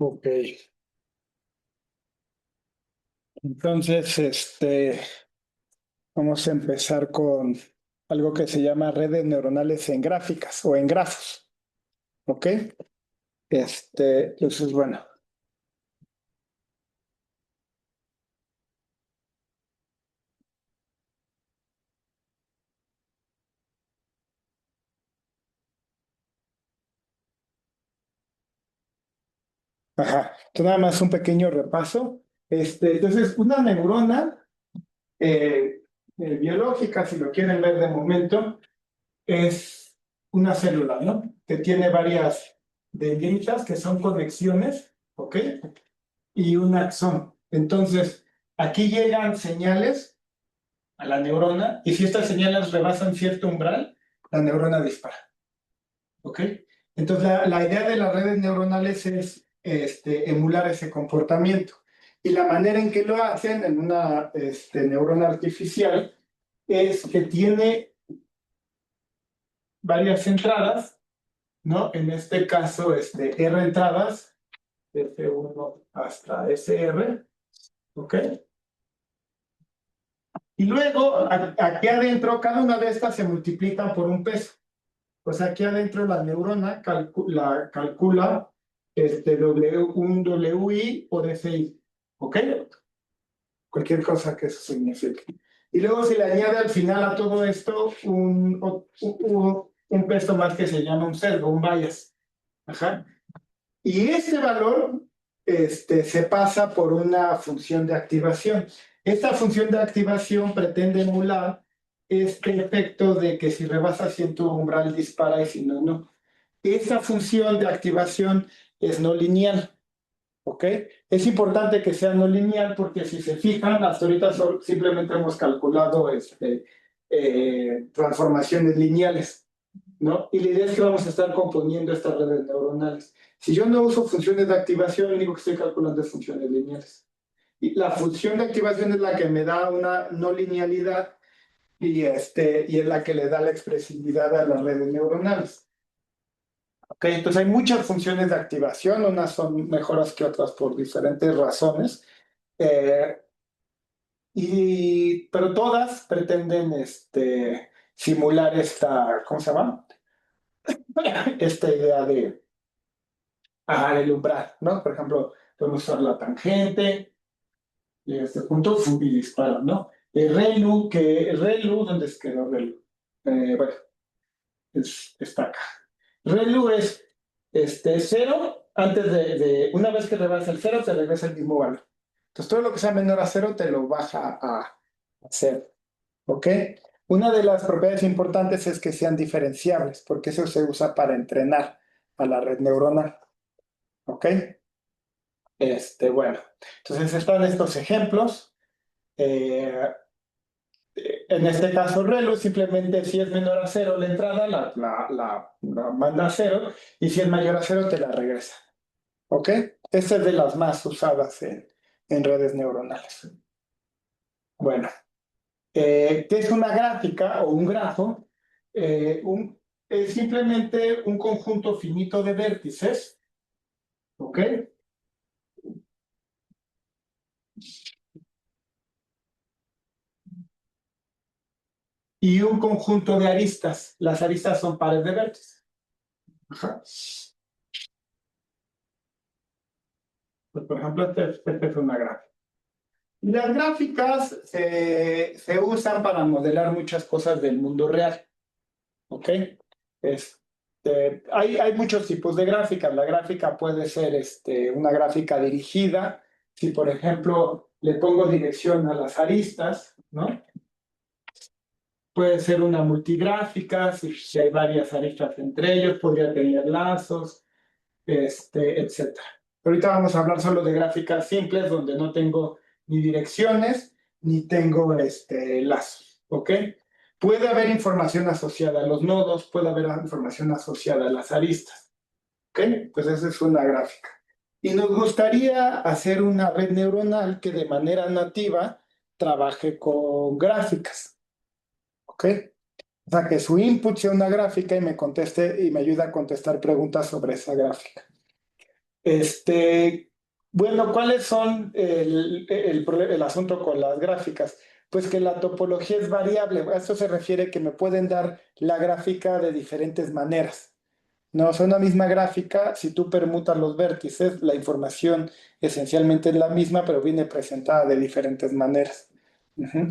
Ok. Entonces, vamos a empezar con algo que se llama redes neuronales en gráficas o en grafos. ¿Ok? Entonces, bueno. Ajá. Entonces, nada más un pequeño repaso. Entonces, una neurona biológica, si lo quieren ver de momento, es una célula, ¿no? Que tiene varias dendritas que son conexiones, ¿ok? Y un axón. Entonces, aquí llegan señales a la neurona y si estas señales rebasan cierto umbral, la neurona dispara, ¿ok? Entonces, la idea de las redes neuronales es emular ese comportamiento. Y la manera en que lo hacen en una neurona artificial es que tiene varias entradas, ¿no? En este caso, R entradas, F1 hasta SR, ¿ok? Y luego, aquí adentro, cada una de estas se multiplica por un peso. Pues aquí adentro la neurona calcula un WI por SI, ¿ok? Cualquier cosa que eso signifique. Y luego se le añade al final a todo esto un peso más que se llama un sesgo, un bias. Ajá. Y este valor se pasa por una función de activación. Esta función de activación pretende emular este efecto de que si rebasa cierto umbral dispara y si no, no. Esa función de activación es no lineal, ¿ok? Es importante que sea no lineal porque si se fijan, hasta ahorita simplemente hemos calculado transformaciones lineales, ¿no? Y la idea es que vamos a estar componiendo estas redes neuronales. Si yo no uso funciones de activación, lo único que estoy calculando es funciones lineales. Y la función de activación es la que me da una no linealidad y es la que le da la expresividad a las redes neuronales. Ok, entonces hay muchas funciones de activación, unas son mejores que otras por diferentes razones, eh, pero todas pretenden simular ¿cómo se llama? Esta idea del umbral, ¿no? Por ejemplo, podemos usar la tangente, y este punto y disparo, ¿no? ¿Dónde es que quedó Relu? Bueno, está acá. Relu es cero, una vez que rebasa el cero, te regresa el mismo valor. Entonces, todo lo que sea menor a cero te lo baja a cero, ¿ok? Una de las propiedades importantes es que sean diferenciables, porque eso se usa para entrenar a la red neuronal, ¿ok? Bueno, entonces están estos ejemplos. Eh, en este caso, Relu, simplemente si es menor a cero la entrada, la manda a cero, y si es mayor a cero, te la regresa. ¿Ok? Esta es de las más usadas en redes neuronales. Bueno, ¿qué es una gráfica o un grafo? Es simplemente un conjunto finito de vértices, ¿ok? Y un conjunto de aristas. Las aristas son pares de vértices. Ajá. Pues, por ejemplo, este es una gráfica. Las gráficas se usan para modelar muchas cosas del mundo real, ¿ok? Hay muchos tipos de gráficas. La gráfica puede ser una gráfica dirigida. Si, por ejemplo, le pongo dirección a las aristas, ¿no? Puede ser una multigráfica, si hay varias aristas entre ellos, podría tener lazos, etcétera. Ahorita vamos a hablar solo de gráficas simples, donde no tengo ni direcciones, ni tengo lazos, ¿ok? Puede haber información asociada a los nodos, puede haber información asociada a las aristas, ¿ok? Pues esa es una gráfica. Y nos gustaría hacer una red neuronal que de manera nativa trabaje con gráficas, ¿ok? O sea, que su input sea una gráfica y me conteste y me ayude a contestar preguntas sobre esa gráfica. Este, bueno, ¿cuáles son el asunto con las gráficas? Pues que la topología es variable. A esto se refiere que me pueden dar la gráfica de diferentes maneras. No, es una misma gráfica, si tú permutas los vértices, la información esencialmente es la misma, pero viene presentada de diferentes maneras. Ujú.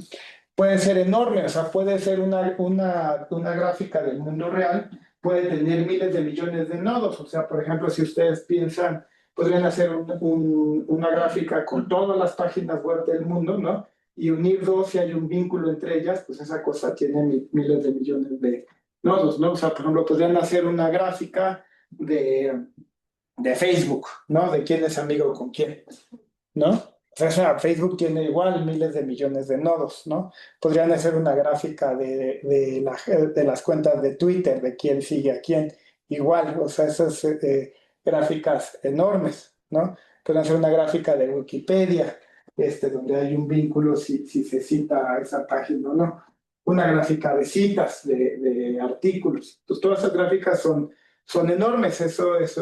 Puede ser enorme, o sea, puede ser una gráfica del mundo real, puede tener miles de millones de nodos, o sea, por ejemplo, si ustedes piensan, podrían hacer una gráfica con todas las páginas web del mundo, ¿no? Y unir dos, si hay un vínculo entre ellas, pues esa cosa tiene miles de millones de nodos, ¿no? O sea, por ejemplo, podrían hacer una gráfica de Facebook, ¿no? De quién es amigo con quién, ¿no? O sea, Facebook tiene igual miles de millones de nodos, ¿no? Podrían hacer una gráfica de las cuentas de Twitter, de quién sigue a quién, igual, o sea, esas gráficas enormes, ¿no? Podrían hacer una gráfica de Wikipedia, donde hay un vínculo si se cita a esa página o no. Una gráfica de citas, de artículos. Pues todas esas gráficas son enormes, eso es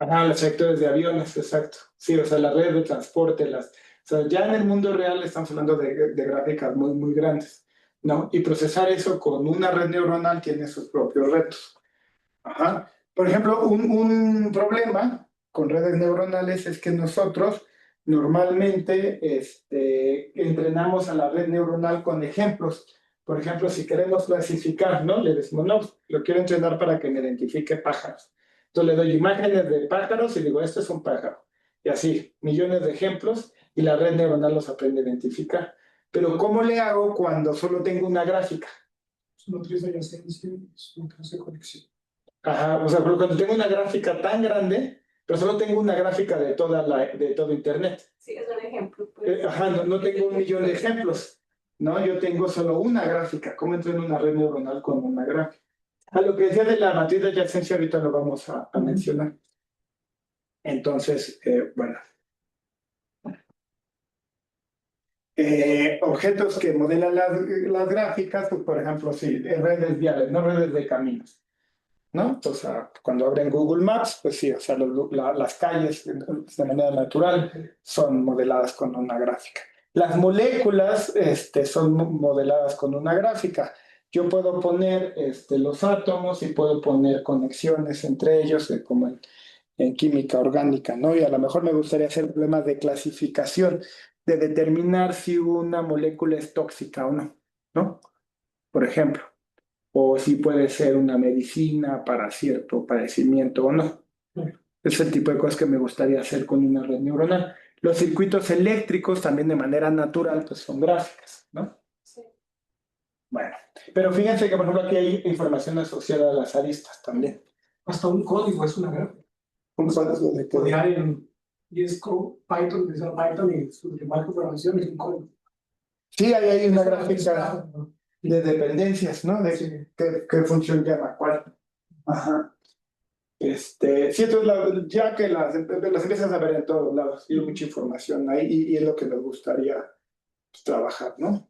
Ajá, los sectores de aviones, exacto. Sí, o sea, la red de transporte, o sea, ya en el mundo real estamos hablando de gráficas muy, muy grandes, ¿no? Y procesar eso con una red neuronal tiene sus propios retos. Ajá. Por ejemplo, un problema con redes neuronales es que nosotros normalmente entrenamos a la red neuronal con ejemplos. Por ejemplo, si queremos clasificar, ¿no? Le decimos, no, lo quiero entrenar para que me identifique pájaros. Entonces le doy imágenes de pájaros y digo, este es un pájaro. Y así, millones de ejemplos y la red neuronal los aprende a identificar. Pero ¿cómo le hago cuando solo tengo una gráfica? No utiliza latencia, no hace conexión. Ajá, o sea, pero cuando tengo una gráfica tan grande, pero solo tengo una gráfica de todo Internet. Sí, es un ejemplo. Pues. Ajá, no tengo un millón de ejemplos, ¿no? Yo tengo solo una gráfica. ¿Cómo entro en una red neuronal con una gráfica? A lo que decía de la matriz de adyacencia, ahorita lo vamos a mencionar. Entonces, bueno. Objetos que modelan las gráficas, pues, por ejemplo, sí, redes viales, no redes de caminos. ¿No? O sea, cuando abren Google Maps, pues sí, o sea, las calles de manera natural son modeladas con una gráfica. Las moléculas son modeladas con una gráfica. Yo puedo poner los átomos y puedo poner conexiones entre ellos, como en química orgánica, ¿no? Y a lo mejor me gustaría hacer problemas de clasificación, de determinar si una molécula es tóxica o no, ¿no? Por ejemplo, o si puede ser una medicina para cierto padecimiento o no. Es el tipo de cosas que me gustaría hacer con una red neuronal. Los circuitos eléctricos también de manera natural pues son gráficas, ¿no? Sí. Bueno, pero fíjense que por ejemplo aquí hay información asociada a las aristas también. Hasta un código es una gráfica. Un código de código. Y es con Python, es Python y su lenguaje de programación es un código. Sí, ahí hay una gráfica de dependencias, ¿no? De Sí. qué función llama cuál. Ajá. Sí, entonces ya que las empiezas a ver en todos lados, y hay mucha información ahí, y es lo que nos gustaría pues, trabajar, ¿no?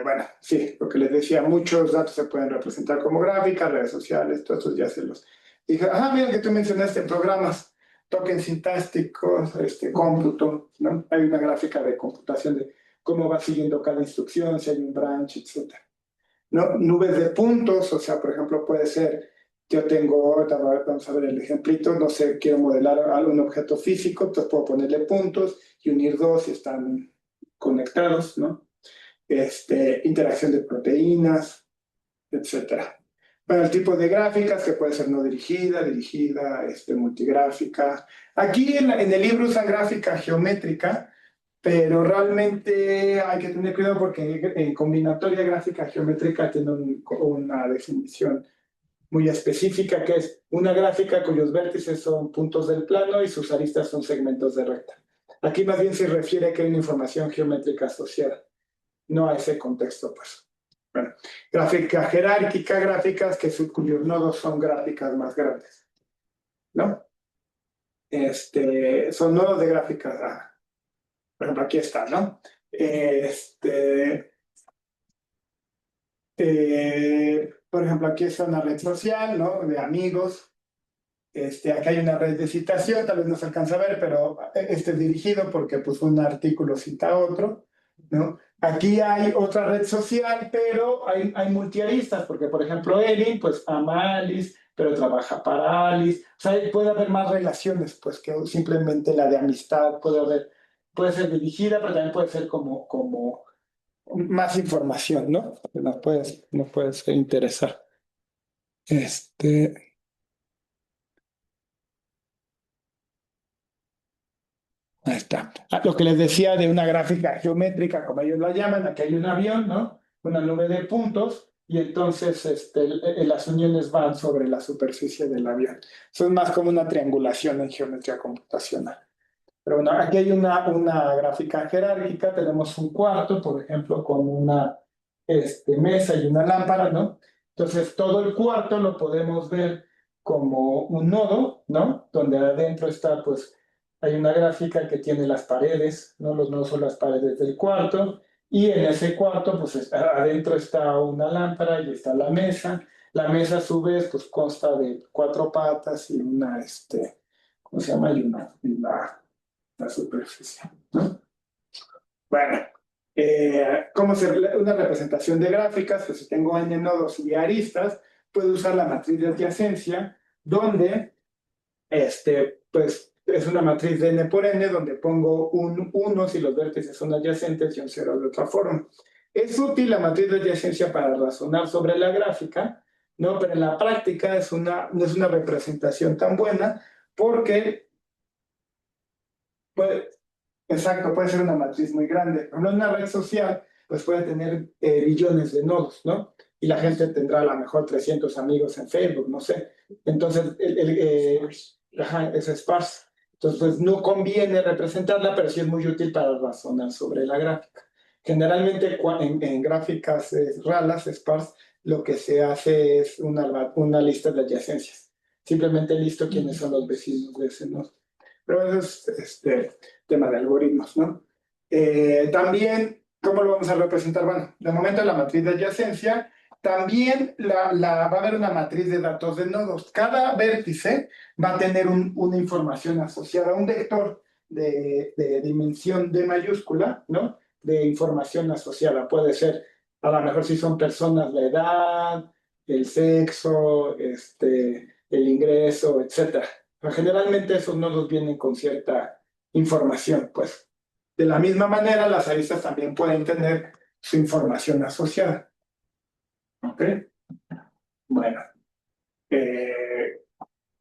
Bueno, sí, lo que les decía, muchos datos se pueden representar como gráficas, redes sociales, todos estos ya se los dije. Mira que tú mencionaste programas, tokens sintácticos, cómputo, ¿no? Hay una gráfica de computación de cómo va siguiendo cada instrucción, si hay un branch, etc. ¿No? Nubes de puntos, o sea, por ejemplo, puede ser, yo tengo, vamos a ver el ejemplito, no sé, quiero modelar algún objeto físico, entonces puedo ponerle puntos y unir dos si están conectados, ¿no? Interacción de proteínas, etcétera. Bueno, el tipo de gráficas que puede ser no dirigida, dirigida, multigráfica. Aquí en el libro usan gráfica geométrica, pero realmente hay que tener cuidado porque en combinatoria gráfica geométrica tiene una definición muy específica que es una gráfica cuyos vértices son puntos del plano y sus aristas son segmentos de recta. Aquí más bien se refiere a que hay una información geométrica asociada, no a ese contexto, pues. Bueno, gráfica jerárquica, gráficas cuyos nodos son gráficas más grandes, ¿no? Son nodos de gráficas. Por ejemplo, aquí está, ¿no? Por ejemplo, aquí es una red social, ¿no? De amigos. Acá hay una red de citación, tal vez no se alcanza a ver, pero este es dirigido porque pues un artículo cita a otro, ¿no? Aquí hay otra red social, pero hay multiaristas, porque por ejemplo Erin pues ama a Alice, pero trabaja para Alice. O sea, puede haber más relaciones, pues que simplemente la de amistad puede ser dirigida, pero también puede ser como más información, ¿no? Nos puede interesar. Este, Ahí está. Lo que les decía de una gráfica geométrica, como ellos la llaman, aquí hay un avión, ¿no? Una nube de puntos, y entonces las uniones van sobre la superficie del avión. Eso es más como una triangulación en geometría computacional. Pero bueno, aquí hay una gráfica jerárquica, tenemos un cuarto, por ejemplo, con una mesa y una lámpara, ¿no? Entonces, todo el cuarto lo podemos ver como un nodo, ¿no? Donde adentro está, pues, hay una gráfica que tiene las paredes, ¿no? Los nodos son las paredes del cuarto, y en ese cuarto, pues, adentro está una lámpara y está la mesa. La mesa, a su vez, pues, consta de cuatro patas y ¿cómo se llama? Y la superficie, ¿no? Bueno, ¿cómo una representación de gráficas? Pues si tengo n nodos y aristas, puedo usar la matriz de adyacencia, donde, pues, es una matriz de n por n, donde pongo un 1 si los vértices son adyacentes y un 0 de otra forma. Es útil la matriz de adyacencia para razonar sobre la gráfica, ¿no? Pero en la práctica no es una representación tan buena porque puede, exacto, puede ser una matriz muy grande. Por ejemplo, una red social pues puede tener billones de nodos, ¿no? Y la gente tendrá a lo mejor 300 amigos en Facebook, no sé. Entonces, ajá, es sparse. Entonces, pues, no conviene representarla, pero sí es muy útil para razonar sobre la gráfica. Generalmente en gráficas ralas, sparse, lo que se hace es una lista de adyacencias. Simplemente listo quiénes son los vecinos de ese nodo. Pero eso es tema de algoritmos, ¿no? También, ¿cómo lo vamos a representar? Bueno, de momento la matriz de adyacencia, también va a haber una matriz de datos de nodos. Cada vértice va a tener una información asociada a un vector de dimensión D mayúscula, ¿no? De información asociada. Puede ser, a lo mejor si son personas, la edad, el sexo, el ingreso, etcétera. Pero generalmente esos nodos vienen con cierta información, pues. De la misma manera, las aristas también pueden tener su información asociada. ¿Ok? Bueno,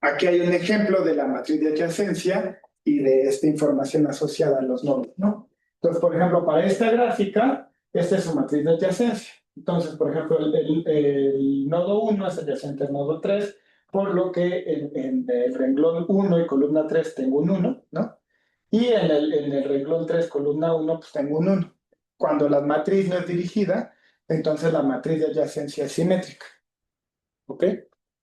aquí hay un ejemplo de la matriz de adyacencia y de esta información asociada a los nodos, ¿no? Entonces, por ejemplo, para esta gráfica, esta es su matriz de adyacencia. Entonces, por ejemplo, el nodo 1 es adyacente al nodo 3, por lo que en el renglón 1 y columna 3 tengo un 1, ¿no? Y en el renglón 3 columna 1 pues tengo un 1. Cuando la matriz no es dirigida, entonces la matriz de adyacencia es simétrica. ¿Ok?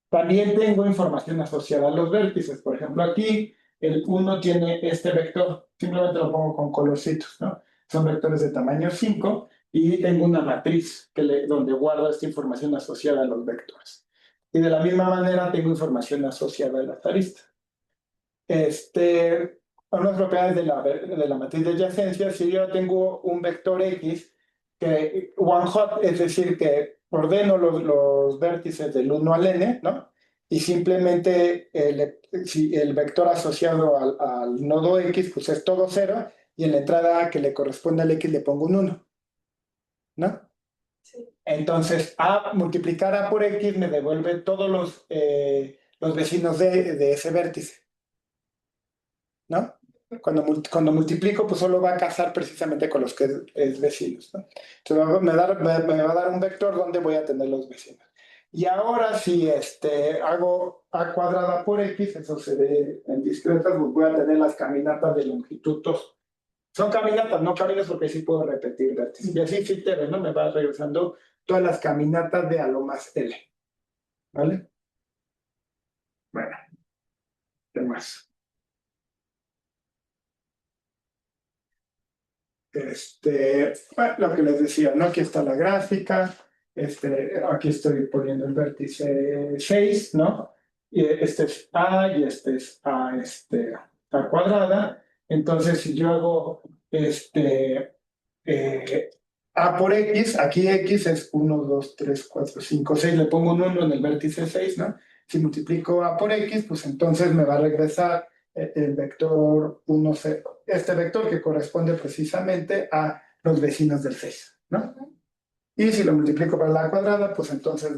También tengo información asociada a los vértices. Por ejemplo, aquí el 1 tiene este vector, simplemente lo pongo con colorcitos, ¿no? Son vectores de tamaño 5 y tengo una matriz donde guardo esta información asociada a los vectores. Y de la misma manera tengo información asociada a las aristas. Unas propiedades de la matriz de adyacencia, si yo tengo un vector X, que one hot, es decir, que ordeno los vértices del 1 al n, ¿no? Y simplemente si el vector asociado al nodo X, pues es todo 0, y en la entrada que le corresponde al X le pongo un 1, ¿no? Sí. Entonces, multiplicar A por X me devuelve todos los vecinos de ese vértice, ¿no? Cuando multiplico, pues solo va a casar precisamente con los que es vecinos, ¿no? Entonces me va a dar un vector donde voy a tener los vecinos. Y ahora si hago A cuadrada por X, eso se ve en discretas, pues voy a tener las caminatas de longitud 2. Son caminatas, no caminos porque sí puedo repetir vértices. Y así sí te ves, ¿no? Me va regresando todas las caminatas de a lo más L. ¿Vale? Bueno, ¿qué más? Bueno, lo que les decía, ¿no? Aquí está la gráfica. Aquí estoy poniendo el vértice 6, ¿no? Y este es A y este es A cuadrada. Entonces, si yo hago eh, A por X, aquí X es 1, 2, 3, 4, 5, 6, le pongo un 1 en el vértice 6, ¿no? Si multiplico A por X, pues entonces me va a regresar el vector 1, este vector que corresponde precisamente a los vecinos del 6, ¿no? Y si lo multiplico por la cuadrada, pues entonces me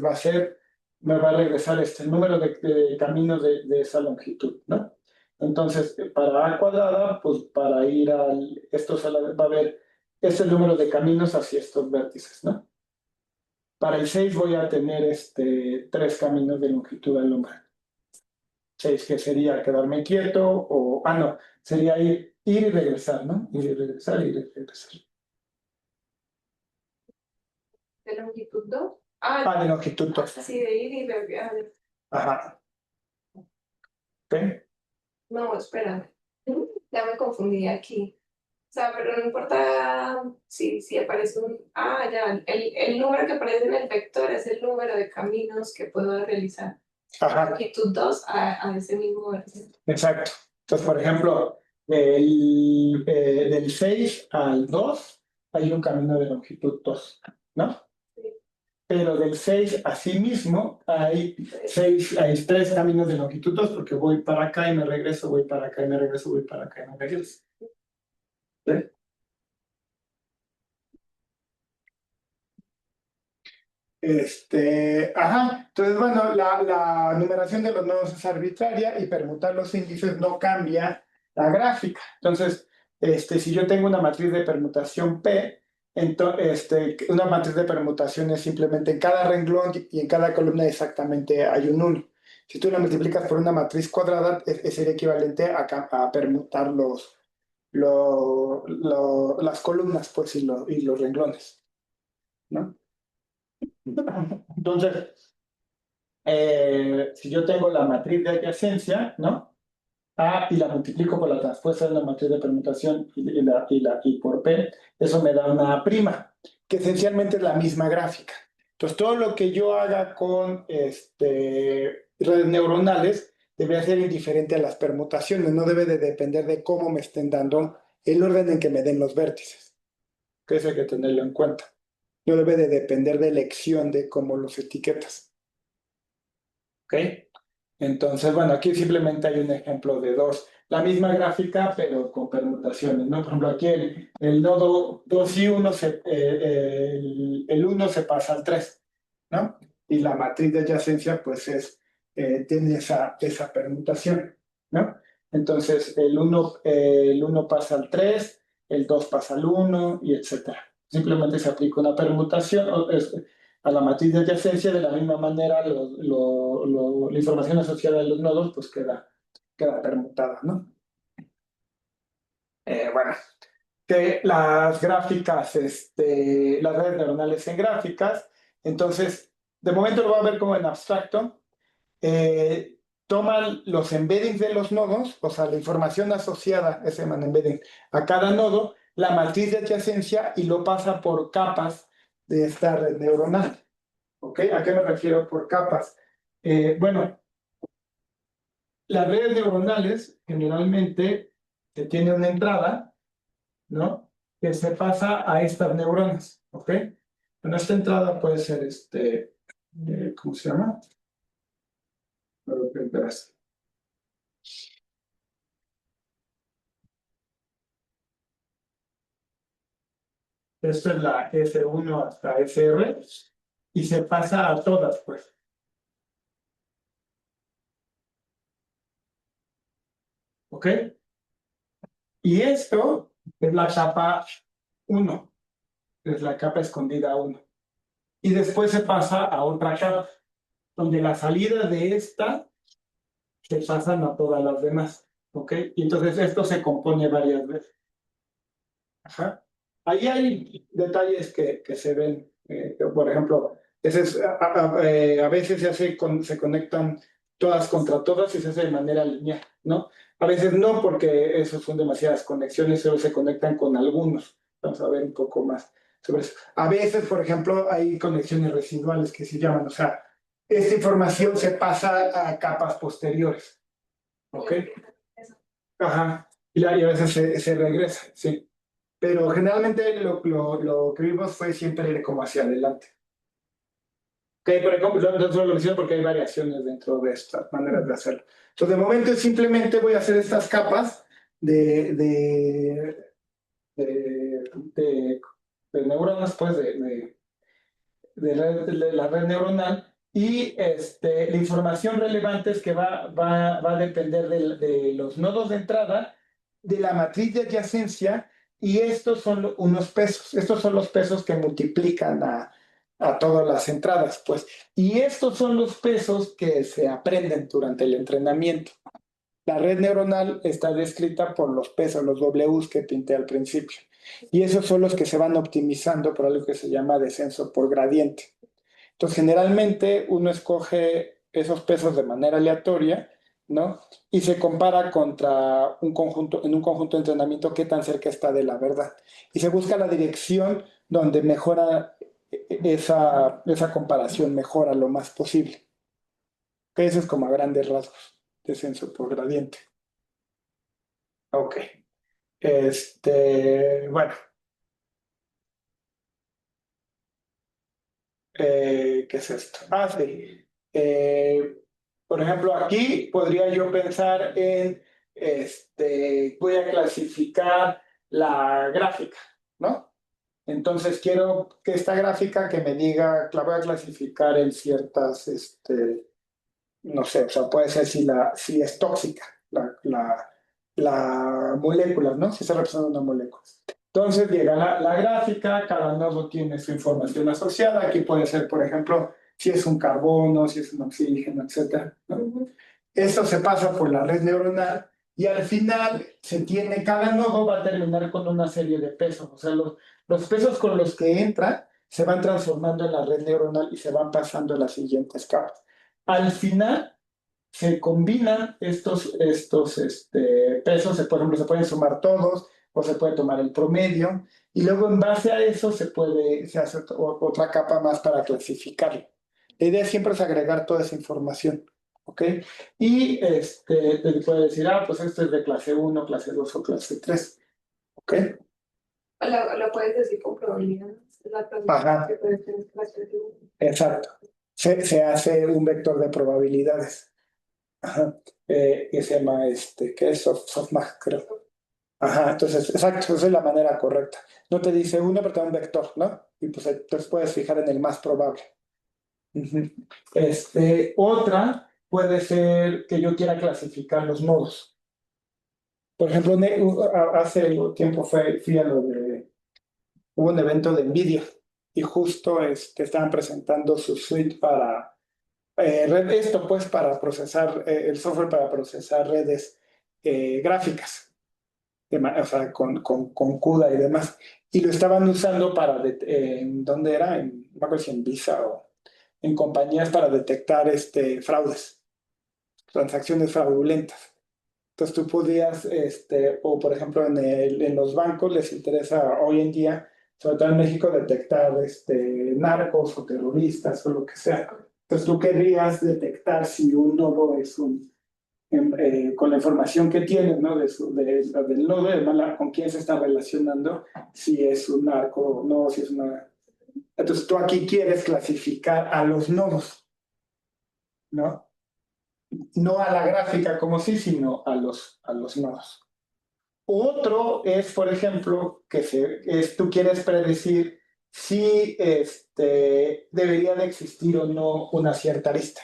va a regresar el número de caminos de esa longitud, ¿no? Entonces, para A cuadrada, pues para ir va a haber el número de caminos hacia estos vértices, ¿no? Para el 6 voy a tener 3 caminos de longitud alumbral. 6 que sería quedarme quieto no, sería ir y regresar, ¿no? Ir y regresar, ir y regresar. ¿De longitud 2? De longitud 2. Sí, de ir y regresar. Ajá. ¿Ok? No, espera. Ya me confundí aquí. O sea, pero no importa si aparece un... ya. El número que aparece en el vector es el número de caminos que puedo realizar. Ajá. Longitud 2 a ese mismo vértice. Exacto. Entonces, por ejemplo, del 6 al 2 hay un camino de longitud 2, ¿no? Sí. Pero del 6 a sí mismo hay 3 caminos de longitud 2 porque voy para acá y me regreso, voy para acá y me regreso, voy para acá y me regreso. ¿Sí? Entonces, bueno, la numeración de los nodos es arbitraria y permutar los índices no cambia la gráfica. Entonces, si yo tengo una matriz de permutación P, una matriz de permutación es simplemente en cada renglón y en cada columna exactamente hay un 1. Si tú la multiplicas por una matriz cuadrada, sería equivalente a permutar las columnas pues, y los renglones, ¿no? Entonces, si yo tengo la matriz de adyacencia, ¿no? A y la multiplico por la transpuesta de la matriz de permutación y por P, eso me da una prima, que esencialmente es la misma gráfica. Entonces, todo lo que yo haga con redes neuronales debe ser indiferente a las permutaciones, no debe de depender de cómo me estén dando el orden en que me den los vértices, que eso hay que tenerlo en cuenta. No debe de depender de elección de cómo los etiquetas. ¿Ok? Entonces, bueno, aquí simplemente hay un ejemplo de la misma gráfica, pero con permutaciones, ¿no? Por ejemplo, aquí el nodo 2 y 1, el 1 se pasa al 3, ¿no? Y la matriz de adyacencia, pues, tiene esa permutación, ¿no? Entonces, el 1 pasa al 3, el 2 pasa al 1, y etcétera. Simplemente se aplica una permutación, a la matriz de adyacencia, de la misma manera la información asociada a los nodos pues queda permutada, ¿no? Bueno, que las gráficas, las redes neuronales en gráficas, entonces, de momento lo voy a ver como en abstracto, toman los embeddings de los nodos, o sea, la información asociada, ese llaman embedding, a cada nodo, la matriz de adyacencia y lo pasa por capas de esta red neuronal. ¿Ok? ¿A qué me refiero por capas? Bueno, las redes neuronales generalmente se tiene una entrada, ¿no? Que se pasa a estas neuronas, ¿ok? Bueno, esta entrada puede ser ¿cómo se llama? Verás. Esto es la S1 hasta SR y se pasa a todas, pues. ¿Ok? Y esto es la capa 1, es la capa escondida 1. Y después se pasa a otra capa, donde la salida de esta se pasan a todas las demás, ¿ok? Y entonces esto se compone varias veces. Ajá. Ahí hay detalles que se ven, por ejemplo, a veces se conectan todas contra todas y se hace de manera lineal, ¿no? A veces no, porque eso son demasiadas conexiones, solo se conectan con algunos. Vamos a ver un poco más sobre eso. A veces, por ejemplo, hay conexiones residuales que se llaman, o sea, esta información se pasa a capas posteriores, ¿ok? Ajá, y a veces se regresa, sí. Pero generalmente lo que vimos fue siempre como hacia adelante. Ok, pero no solo lo menciono porque hay variaciones dentro de estas maneras de hacerlo. Entonces, de momento simplemente voy a hacer estas capas de, de, de, de- de neuronas, pues, de la red neuronal. Y la información relevante es que va a depender de los nodos de entrada, de la matriz de adyacencia, y estos son unos pesos. Estos son los pesos que multiplican a todas las entradas, pues. Y estos son los pesos que se aprenden durante el entrenamiento. La red neuronal está descrita por los pesos, los Ws que pinté al principio. Y esos son los que se van optimizando por algo que se llama descenso por gradiente. Entonces, generalmente uno escoge esos pesos de manera aleatoria, ¿no? Y se compara contra un conjunto, en un conjunto de entrenamiento, qué tan cerca está de la verdad. Y se busca la dirección donde mejora esa comparación, mejora lo más posible. Que eso es como a grandes rasgos, descenso por gradiente. Ok. Bueno, ¿qué es esto? Ah, sí. Por ejemplo, aquí podría yo pensar en, voy a clasificar la gráfica, ¿no? Entonces quiero que esta gráfica que me diga, la voy a clasificar en ciertas, no sé, o sea, puede ser si es tóxica la molécula, ¿no? Si se representa una molécula. Entonces llega la gráfica, cada nodo tiene su información asociada. Aquí puede ser, por ejemplo, si es un carbono, si es un oxígeno, etcétera, ¿no? Esto se pasa por la red neuronal y al final cada nodo va a terminar con una serie de pesos. O sea, los pesos con los que entra se van transformando en la red neuronal y se van pasando a las siguientes capas. Al final se combinan estos pesos, por ejemplo, se pueden sumar todos o se puede tomar el promedio y luego en base a eso se hace otra capa más para clasificarlo. La idea siempre es agregar toda esa información, ¿ok? Y te puede decir, pues esto es de clase 1, clase 2 o clase 3, ¿ok? Lo puedes decir con probabilidades. Es la Ajá, que puede ser clase de uno. exacto. Se hace un vector de probabilidades. Ajá. Que se llama, ¿qué es? Softmax, creo. Ajá, entonces, exacto, esa es la manera correcta. No te dice uno, pero te da un vector, ¿no? Y pues entonces puedes fijar en el más probable. Ujú. Otra puede ser que yo quiera clasificar los nodos. Por ejemplo, hace tiempo fui a hubo un evento de NVIDIA y justo estaban presentando su suite para esto pues para procesar el software para procesar redes gráficas, o sea, con CUDA y demás. Y lo estaban usando ¿dónde era? No me acuerdo si en Visa o en compañías para detectar fraudes, transacciones fraudulentas. Entonces tú podías, o por ejemplo en los bancos les interesa hoy en día, sobre todo en México, detectar narcos o terroristas o lo que sea. Entonces tú querrías detectar si un nodo es con la información que tiene, ¿no? Del nodo, con quién se está relacionando, si es un narco o no, si es una... Entonces tú aquí quieres clasificar a los nodos, ¿no? No a la gráfica como sí, sino a los nodos. Otro es, por ejemplo, tú quieres predecir si debería de existir o no una cierta lista.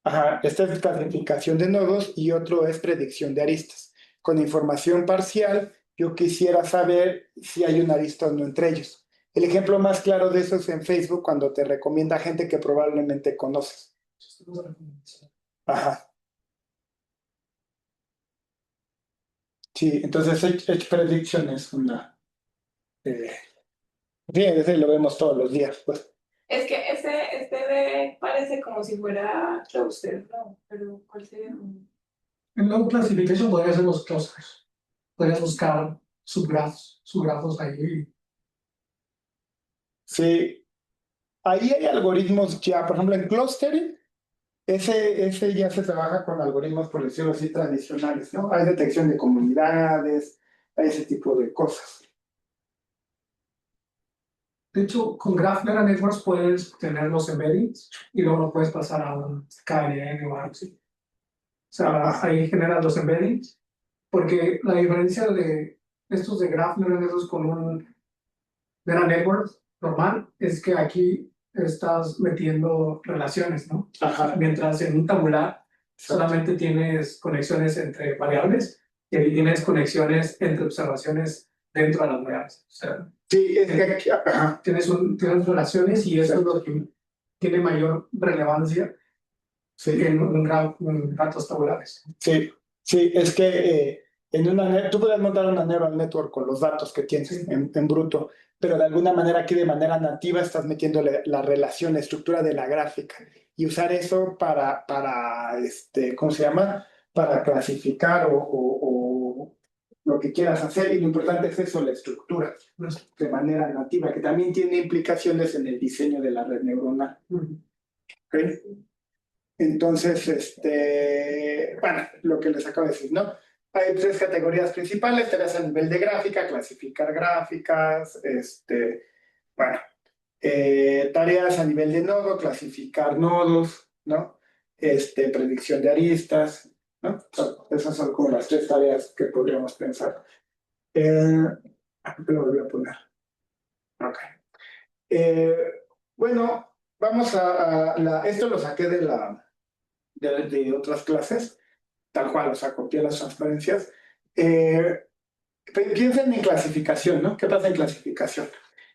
Ajá, esta es clasificación de nodos y otro es predicción de aristas. Con información parcial, yo quisiera saber si hay una arista o no entre ellos. El ejemplo más claro de eso es en Facebook cuando te recomienda gente que probablemente conoces. Ajá. Sí, entonces Edge Prediction es una... eh, sí, ese lo vemos todos los días, pues. Es que este de parece como si fuera cluster, ¿no? Pero ¿cuál sería? En Low Classification podría ser los clusters. Podrías buscar subgrafos ahí. Sí, ahí hay algoritmos ya, por ejemplo, en clustering, ese ya se trabaja con algoritmos, por decirlo así, tradicionales, ¿no? Hay detección de comunidades, hay ese tipo de cosas. De hecho, con Graph Neural Networks puedes tener los embeddings y luego lo puedes pasar a un KNN o algo así. O sea, ahí generas los embeddings, porque la diferencia de estos de Graph Neural Networks con un Neural Network normal es que aquí estás metiendo relaciones, ¿no? Ajá. Mientras en un tabular solamente tienes conexiones entre variables y ahí tienes conexiones entre observaciones dentro de las variables. O sea, Sí, es que aquí, ajá. tienes relaciones y eso es lo que tiene mayor relevancia Sí. que en datos tabulares. Sí, sí, es que tú puedes montar una neural network con los datos que tienes en bruto, pero de alguna manera aquí de manera nativa estás metiéndole la relación, la estructura de la gráfica y usar eso ¿cómo se llama? Para clasificar o lo que quieras hacer y lo importante es eso, la estructura de manera nativa, que también tiene implicaciones en el diseño de la red neuronal. ¿Ok? Entonces, bueno, lo que les acabo de decir, ¿no? Hay tres categorías principales, tareas a nivel de gráfica, clasificar gráficas, bueno, tareas a nivel de nodo, clasificar nodos, ¿no? Predicción de aristas, ¿no? Esas son como las tres tareas que podríamos pensar. Aquí te lo voy a poner. Ok. Eh, bueno, vamos esto lo saqué de otras clases, tal cual, o sea, copié las transparencias. Piensen en clasificación, ¿no? ¿Qué pasa en clasificación?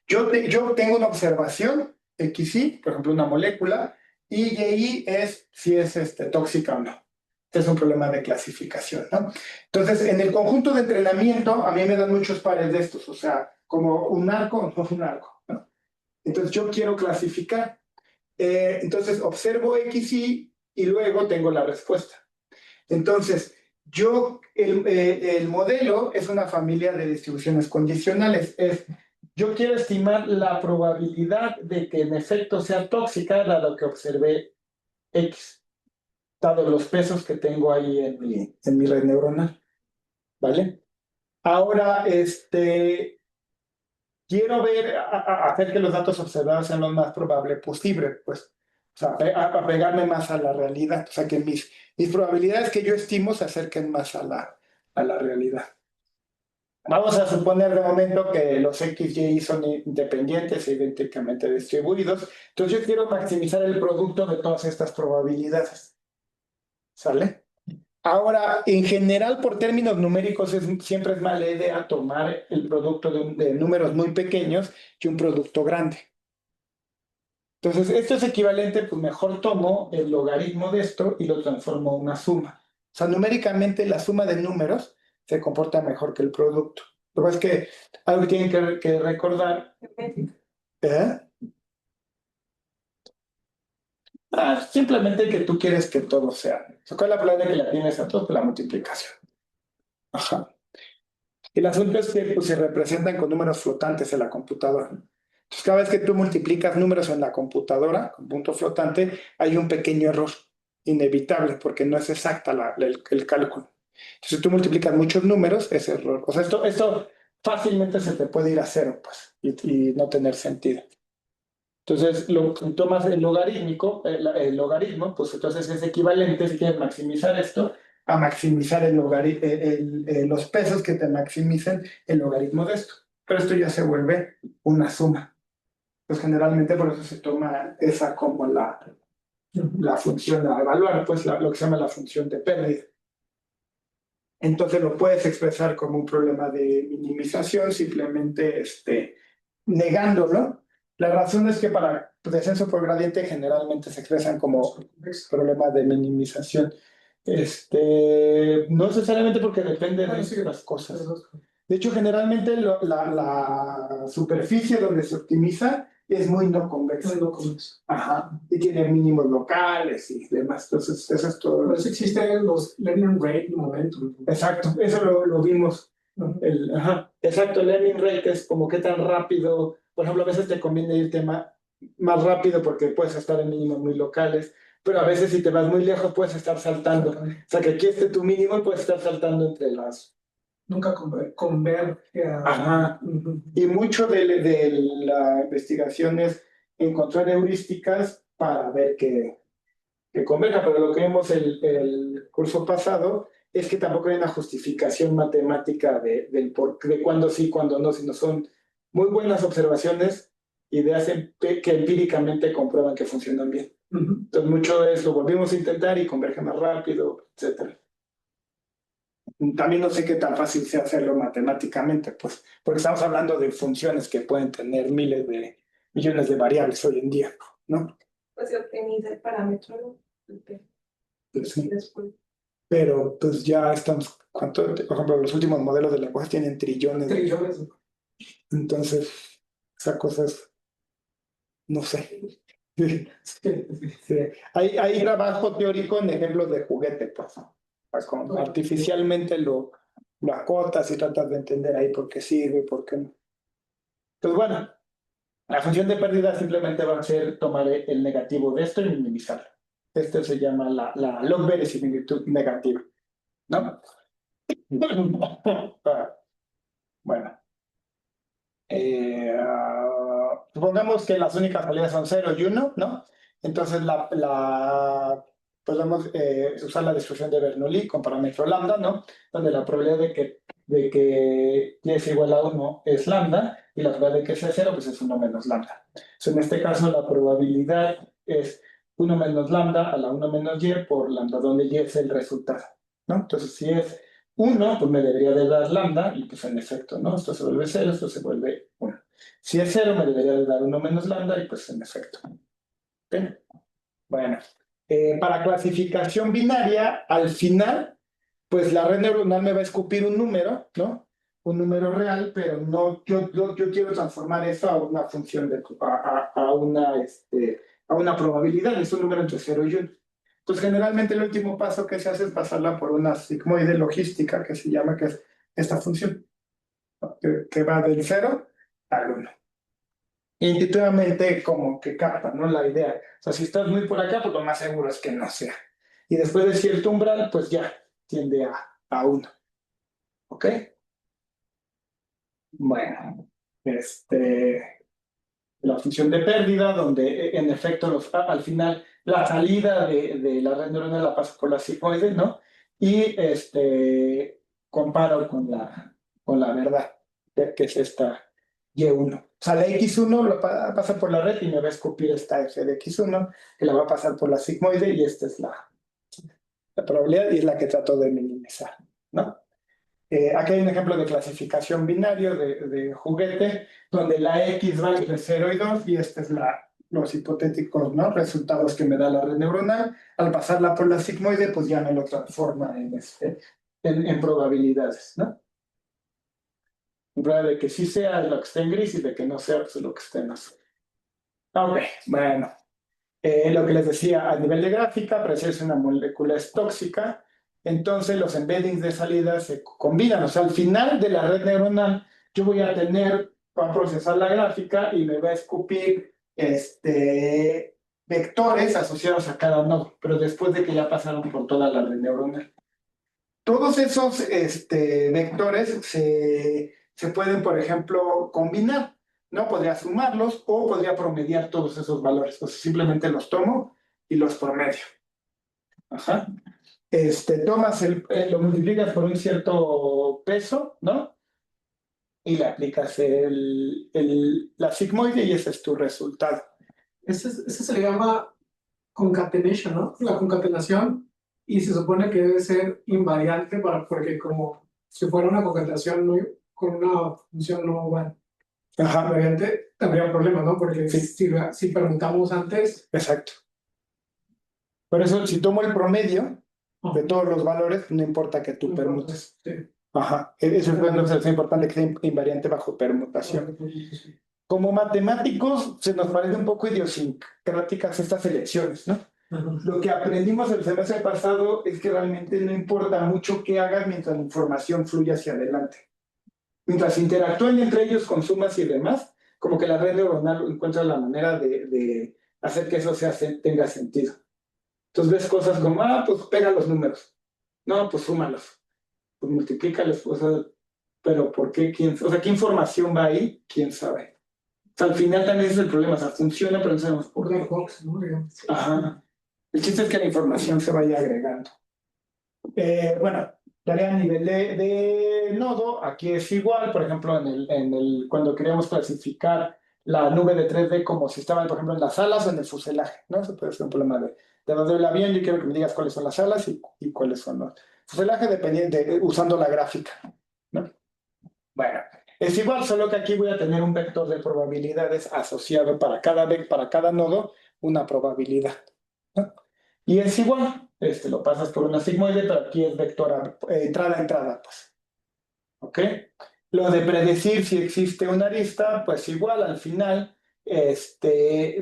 Yo tengo una observación, XY, por ejemplo, una molécula, y YI es si es tóxica o no. Este es un problema de clasificación, ¿no? Entonces, en el conjunto de entrenamiento, a mí me dan muchos pares de estos, o sea, como un arco o no un arco, ¿no? Entonces, yo quiero clasificar. Entonces, observo XY y luego tengo la respuesta. Entonces, el modelo es una familia de distribuciones condicionales. Yo quiero estimar la probabilidad de que en efecto sea tóxica, dado que observé X, dado los pesos que tengo ahí en mi red neuronal. ¿Vale? Ahora, quiero hacer que los datos observados sean lo más probable posible, pues. O sea, apegarme más a la realidad. O sea, que mis probabilidades que yo estimo se acerquen más a la realidad. Vamos a suponer de momento que los X y Y son independientes e idénticamente distribuidos. Entonces yo quiero maximizar el producto de todas estas probabilidades. ¿Sale? Ahora, en general, por términos numéricos, siempre es mala idea tomar el producto de números muy pequeños que un producto grande. Entonces, esto es equivalente, pues mejor tomo el logaritmo de esto y lo transformo en una suma. O sea, numéricamente la suma de números se comporta mejor que el producto. Lo que pasa es que algo que tienen que recordar. ¿Eh? Simplemente que tú quieres que todo sea. ¿Cuál es la probabilidad de que la tienes a todo? Pues la multiplicación. Ajá. Y el asunto es que pues, se representan con números flotantes en la computadora. Entonces, cada vez que tú multiplicas números en la computadora con punto flotante, hay un pequeño error inevitable porque no es exacta el cálculo. Entonces, si tú multiplicas muchos números, es error. O sea, esto fácilmente se te puede ir a cero, pues, y no tener sentido. Entonces, tomas el logarítmico, el logaritmo, pues entonces es equivalente, si quieres maximizar esto, a maximizar los pesos que te maximicen el logaritmo de esto. Pero esto ya se vuelve una suma. Pues generalmente por eso se toma esa como la función a evaluar, pues lo que se llama la función de pérdida. Entonces lo puedes expresar como un problema de minimización, simplemente negándolo. La razón es que para descenso por gradiente generalmente se expresan como problemas de minimización. No necesariamente porque depende de las cosas. De hecho, generalmente la superficie donde se optimiza es muy no convexa. Ajá. Y tiene mínimos locales y demás. Entonces, eso es todo. Por eso existen los learning rate y momentum. Exacto, eso lo vimos Exacto, el learning rate es como qué tan rápido, por ejemplo, a veces te conviene irte más rápido porque puedes estar en mínimos muy locales, pero a veces si te vas muy lejos puedes estar saltando. O sea, que aquí esté tu mínimo y puedes estar saltando entre las... Nunca converge a... Ajá. Y mucho de la investigación es encontrar heurísticas para ver que converja, pero lo que vimos el curso pasado es que tampoco hay una justificación matemática de cuándo sí, cuándo no, sino son muy buenas observaciones, ideas que empíricamente comprueban que funcionan bien. Entonces mucho es lo volvimos a intentar y converge más rápido, etcétera. También no sé qué tan fácil sea hacerlo matemáticamente, pues, porque estamos hablando de funciones que pueden tener millones de variables hoy en día, ¿no? Pues se optimiza el parámetro, ¿no? Pues sí. Después. Pero pues ya estamos, por ejemplo, los últimos modelos de lenguaje tienen trillones. Trillones. Entonces, esa cosa es, no sé. Sí. Hay trabajo teórico en ejemplos de juguete, pues. Artificialmente lo acotas y tratas de entender ahí por qué sirve, por qué no. Entonces, bueno, la función de pérdida simplemente va a ser tomar el negativo de esto y minimizarlo. Esto se llama la log-verosimilitud negativa, ¿no? Bueno, supongamos que las únicas salidas son 0 y 1, ¿no? Entonces podemos usar la distribución de Bernoulli con parámetro lambda, ¿no? Donde la probabilidad de que y es igual a 1 es lambda y la probabilidad de que sea 0 pues es 1 menos lambda. Entonces, en este caso la probabilidad es 1 menos lambda a la 1 menos y por lambda, donde y es el resultado, ¿no? Entonces, si es 1, pues me debería de dar lambda y pues en efecto, ¿no? Esto se vuelve 0, esto se vuelve 1. Si es 0, me debería de dar 1 menos lambda y pues en efecto. ¿Okay? Bueno, para clasificación binaria, al final, pues la red neuronal me va a escupir un número, ¿no? Un número real, pero no, yo quiero transformar eso a una función, a una probabilidad, es un número entre 0 y 1. Entonces, generalmente el último paso que se hace es pasarla por una sigmoide logística que se llama, que es esta función, ¿no? que va del 0 al 1. Intuitivamente como que capta, ¿no? La idea. O sea, si estás muy por acá, pues lo más seguro es que no sea. Y después de cierto umbral, pues ya tiende a 1. ¿Ok? Bueno, la función de pérdida, donde en efecto al final la salida de la red neuronal la pasa por la sigmoide, ¿no? Y comparo con la verdad, que es esta Y1. O sea, la X1 pasa por la red y me va a escupir esta F de X1, que la va a pasar por la sigmoide y esta es la probabilidad y es la que trato de minimizar, ¿no? Aquí hay un ejemplo de clasificación binario de juguete, donde la X va entre 0 y 2, y este es los hipotéticos, ¿no? Resultados que me da la red neuronal. Al pasarla por la sigmoide, pues ya me lo transforma en probabilidades, ¿no? En probabilidad de que sí sea lo que esté en gris y de que no sea pues, lo que esté en azul. Ok, bueno. Lo que les decía, a nivel de gráfica, para si una molécula es tóxica, entonces los embeddings de salida se combinan. O sea, al final de la red neuronal, yo voy a procesar la gráfica y me va a escupir vectores asociados a cada nodo, pero después de que ya pasaron por toda la red neuronal. Todos esos vectores se pueden, por ejemplo, combinar, ¿no? Podría sumarlos o podría promediar todos esos valores. Pues simplemente los tomo y los promedio. Ajá. Tomas lo multiplicas por un cierto peso, ¿no? Y le aplicas la sigmoide y ese es tu resultado. Ese se le llama concatenation, ¿no? La concatenación. Y se supone que debe ser invariante porque como si fuera una concatenación con una función no invariante, tendría un problema, ¿no? Porque sí. si permutamos antes... Exacto. Por eso, si tomo el promedio de todos los valores, no importa que tú permutes. Sí. Ajá. Eso es importante que sea invariante bajo permutación. Como matemáticos, se nos parece un poco idiosincráticas estas elecciones, ¿no? Lo que aprendimos el semestre pasado es que realmente no importa mucho qué hagas mientras la información fluye hacia adelante. mientras interactúen entre ellos con sumas y demás, como que la red neuronal encuentra la manera de hacer que eso tenga sentido. Entonces ves cosas como, pues pega los números. No, pues súmalos. Pues multiplícalos. O sea, pero ¿por qué? O sea, ¿qué información va ahí? ¿Quién sabe? O sea, al final también ese es el problema. O sea, funciona, pero no sabemos por qué. Black box, ¿no? Digamos. Ajá. El chiste es que la información se vaya agregando. Bueno, tarea a nivel de nodo, aquí es igual, por ejemplo, cuando queríamos clasificar la nube de 3D como si estaban, por ejemplo, en las alas o en el fuselaje, ¿no? Eso puede ser un problema de donde el avión, yo quiero que me digas cuáles son las alas y cuáles son los fuselaje usando la gráfica, ¿no? Bueno, es igual, solo que aquí voy a tener un vector de probabilidades asociado para cada nodo, una probabilidad, ¿no? Y es igual, lo pasas por una sigmoide, pero aquí es vector entrada a entrada, pues. ¿Ok? Lo de predecir si existe una arista, pues igual, al final,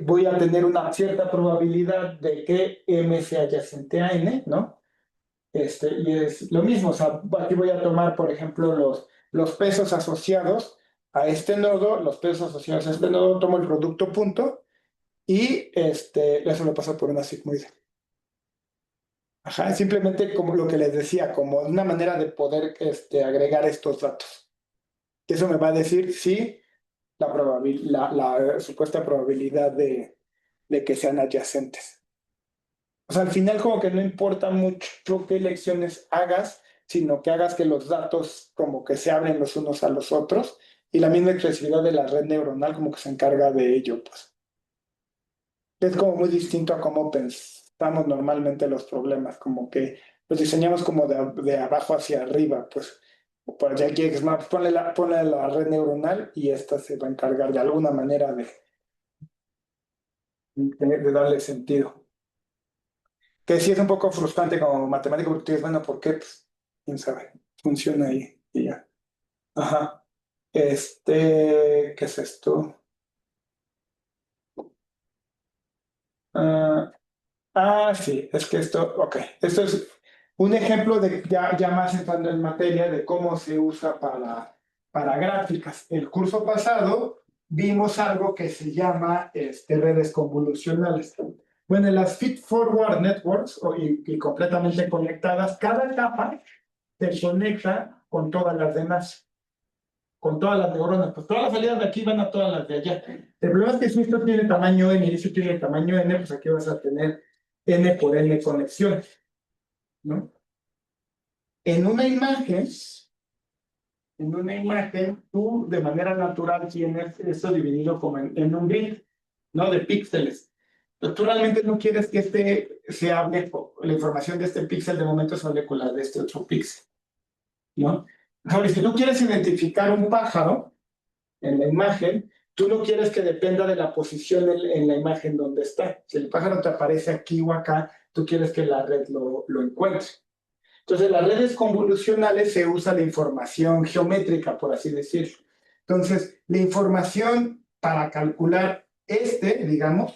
voy a tener una cierta probabilidad de que M sea adyacente a N, ¿no? Y es lo mismo, o sea, aquí voy a tomar, por ejemplo, los pesos asociados a este nodo, los pesos asociados a este nodo, tomo el producto punto y eso lo paso por una sigmoide. Ajá, simplemente como lo que les decía, como una manera de poder agregar estos datos. Eso me va a decir si la supuesta probabilidad de que sean adyacentes. O sea, al final como que no importa mucho qué elecciones hagas, sino que hagas que los datos como que se abren los unos a los otros y la misma expresividad de la red neuronal como que se encarga de ello, pues. Es como muy distinto a cómo pensamos normalmente los problemas, como que los diseñamos como de abajo hacia arriba, pues. Por allá llegues más, ponle la red neuronal y esta se va a encargar de alguna manera de darle sentido. Que sí es un poco frustrante como matemático porque tú dices, bueno, ¿por qué? Pues, quién sabe, funciona ahí y ya. Ajá. ¿Qué es esto? Ah, sí, es que ok. Esto es un ejemplo de ya más entrando en materia de cómo se usa para gráficas. El curso pasado vimos algo que se llama redes convolucionales. Bueno, en las feed-forward networks y completamente conectadas, cada capa se conecta con todas las demás, con todas las neuronas. Pues todas las salidas de aquí van a todas las de allá. El problema es que si esto tiene tamaño n y esto tiene tamaño n, pues aquí vas a tener n por n conexiones, ¿no? En una imagen, tú de manera natural tienes esto dividido como en un grid, ¿no? De píxeles. Pero tú realmente no quieres que se hable, la información de este píxel de momento se hable con la de este otro píxel, ¿no? Ahora, si tú quieres identificar un pájaro en la imagen, tú no quieres que dependa de la posición en la imagen donde está. Si el pájaro te aparece aquí o acá, tú quieres que la red lo encuentre. Entonces, en las redes convolucionales se usa la información geométrica, por así decirlo. Entonces, la información para calcular digamos,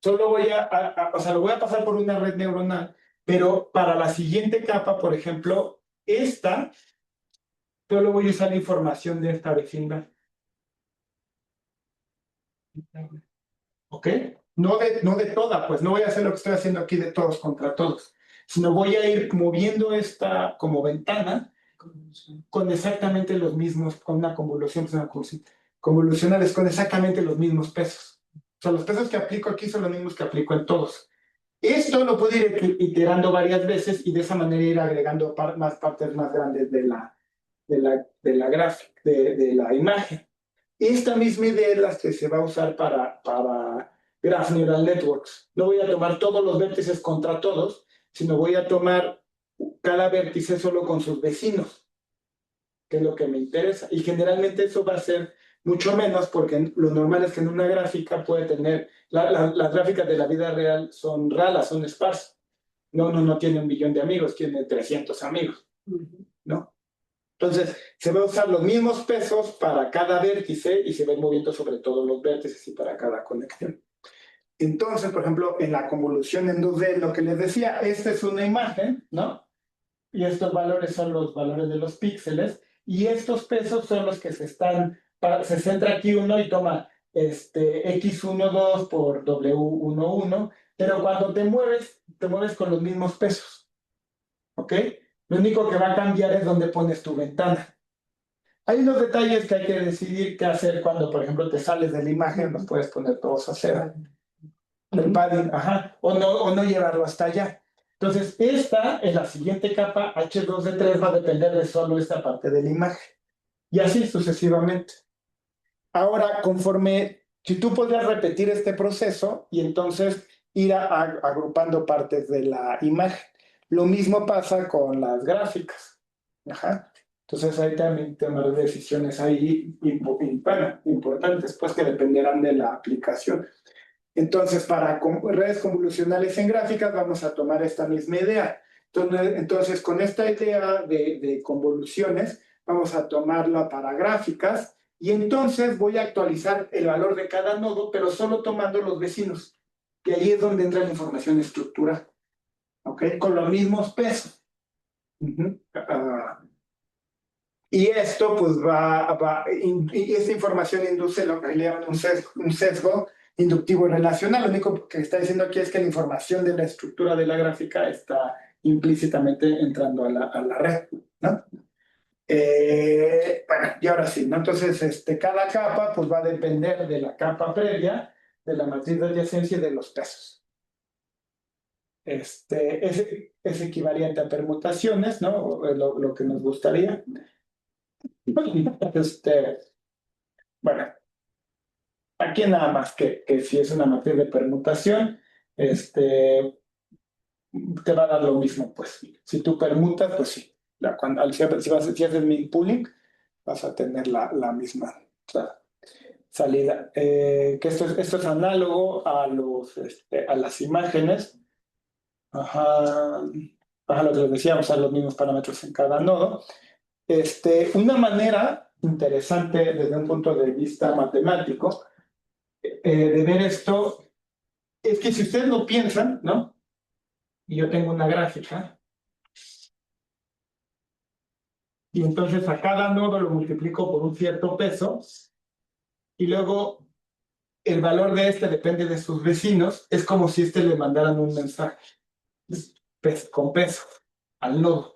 solo o sea, lo voy a pasar por una red neuronal, pero para la siguiente capa, por ejemplo, solo voy a usar la información de esta vecindad. ¿Ok? No de toda, pues no voy a hacer lo que estoy haciendo aquí de todos contra todos, sino voy a ir moviendo esta como ventana con exactamente los mismos, con una convolución, convolucionales, con exactamente los mismos pesos. O sea, los pesos que aplico aquí son los mismos que aplico en todos. Esto lo puedo ir iterando varias veces y de esa manera ir agregando más partes más grandes de la gráfica, de la imagen. Esta misma idea es la que se va a usar para Graph Neural Networks. No voy a tomar todos los vértices contra todos, sino voy a tomar cada vértice solo con sus vecinos, que es lo que me interesa. Y generalmente eso va a ser mucho menos porque lo normal es que en una gráfica puede tener, las gráficas de la vida real son raras, son esparsas. No tiene 1 millón de amigos, tiene 300 amigos, ¿no? Entonces, se va a usar los mismos pesos para cada vértice y se va moviendo sobre todos los vértices y para cada conexión. Entonces, por ejemplo, en la convolución en 2D, lo que les decía, esta es una imagen, ¿no? Y estos valores son los valores de los píxeles. Y estos pesos son los que se centra aquí uno y toma X12 por W11, pero cuando te mueves con los mismos pesos, ¿ok? Lo único que va a cambiar es dónde pones tu ventana. Hay unos detalles que hay que decidir qué hacer cuando, por ejemplo, te sales de la imagen, los puedes poner todos a cero. El padding, ajá, o no llevarlo hasta allá. Entonces, esta es la siguiente capa, H2D3 va a depender de solo esta parte de la imagen. Y así sucesivamente. Ahora, si tú podrías repetir este proceso y entonces ir agrupando partes de la imagen. Lo mismo pasa con las gráficas. Ajá. Entonces hay también tomar decisiones ahí importantes, pues que dependerán de la aplicación. Entonces, para redes convolucionales en gráficas vamos a tomar esta misma idea. Entonces con esta idea de convoluciones, vamos a tomarla para gráficas y entonces voy a actualizar el valor de cada nodo, pero solo tomando los vecinos, que ahí es donde entra la información estructural, ¿ok? Con los mismos pesos. Y esto, pues, y esta información induce lo que le llaman un sesgo inductivo y relacional. Lo único que está diciendo aquí es que la información de la estructura de la gráfica está implícitamente entrando a la red, ¿no? Bueno, y ahora sí, ¿no? Entonces, cada capa, pues, va a depender de la capa previa, de la matriz de adyacencia y de los pesos. Es equivalente a permutaciones, ¿no? Lo que nos gustaría. Bueno, aquí nada más que si es una matriz de permutación, te va a dar lo mismo, pues. Si tú permutas, pues sí. Si haces min pooling, vas a tener la misma salida. Que esto es análogo a las imágenes. Ajá, lo que les decíamos, a los mismos parámetros en cada nodo. Una manera interesante desde un punto de vista matemático de ver esto es que si ustedes lo piensan, ¿no? Y yo tengo una gráfica, y entonces a cada nodo lo multiplico por un cierto peso, y luego el valor de depende de sus vecinos, es como si le mandaran un mensaje con peso al nodo.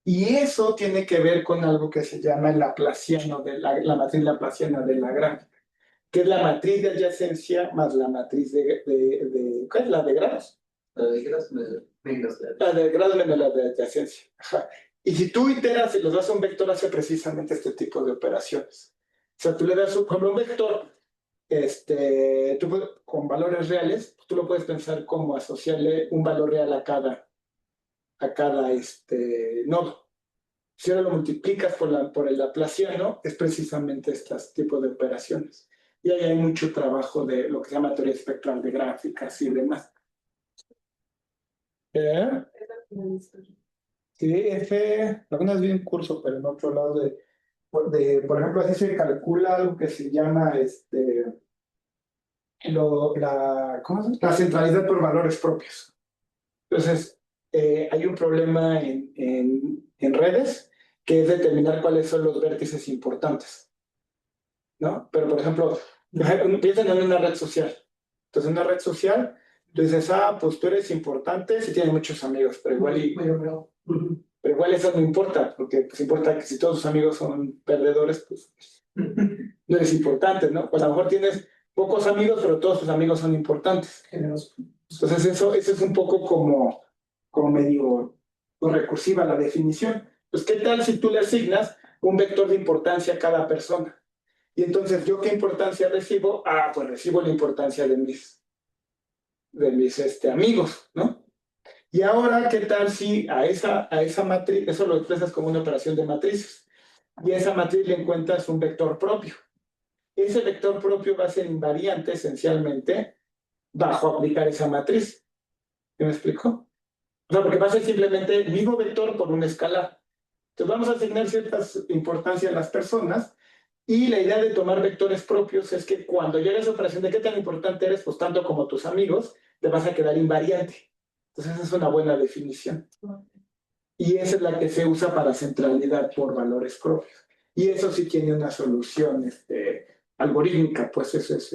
Y eso tiene que ver con algo que se llama el laplaciano, la matriz laplaciana de la gráfica, que es la matriz de adyacencia más la matriz ¿qué es? La de grados. La de grados menos la de adyacencia. Ajá. Y si tú iteras y los das a un vector, hace precisamente este tipo de operaciones. O sea, tú le das, por ejemplo, un vector con valores reales, tú lo puedes pensar como asociarle un valor real a cada nodo. Si ahora lo multiplicas por el laplaciano, es precisamente este tipo de operaciones. Y ahí hay mucho trabajo de lo que se llama teoría espectral de gráficas y demás. Sí, algunas vi un curso, pero en otro lado por ejemplo, así se calcula algo que se llama la centralidad por valores propios. Entonces, hay un problema en redes que es determinar cuáles son los vértices importantes, ¿no? Pero, por ejemplo, piensen en una red social. Entonces, en una red social, tú dices, pues tú eres importante si tienes muchos amigos, pero igual eso no importa, porque pues importa que si todos tus amigos son perdedores, pues no eres importante, ¿no? Pues a lo mejor tienes pocos amigos, pero todos tus amigos son importantes. Entonces eso es un poco como medio recursiva la definición. Pues ¿qué tal si tú le asignas un vector de importancia a cada persona? Y entonces, ¿yo qué importancia recibo? Pues recibo la importancia de mis amigos, ¿no? Y ahora, ¿qué tal si a esa matriz, eso lo expresas como una operación de matrices, y a esa matriz le encuentras un vector propio? Ese vector propio va a ser invariante esencialmente bajo aplicar esa matriz. ¿Me explico? O sea, porque va a ser simplemente el mismo vector por un escalar. Entonces vamos a asignar cierta importancia a las personas y la idea de tomar vectores propios es que cuando llegue a esa operación de qué tan importante eres, pues tanto como tus amigos, te vas a quedar invariante. Entonces esa es una buena definición. y esa es la que se usa para centralidad por valores propios. Y eso sí tiene una solución algorítmica, pues eso es...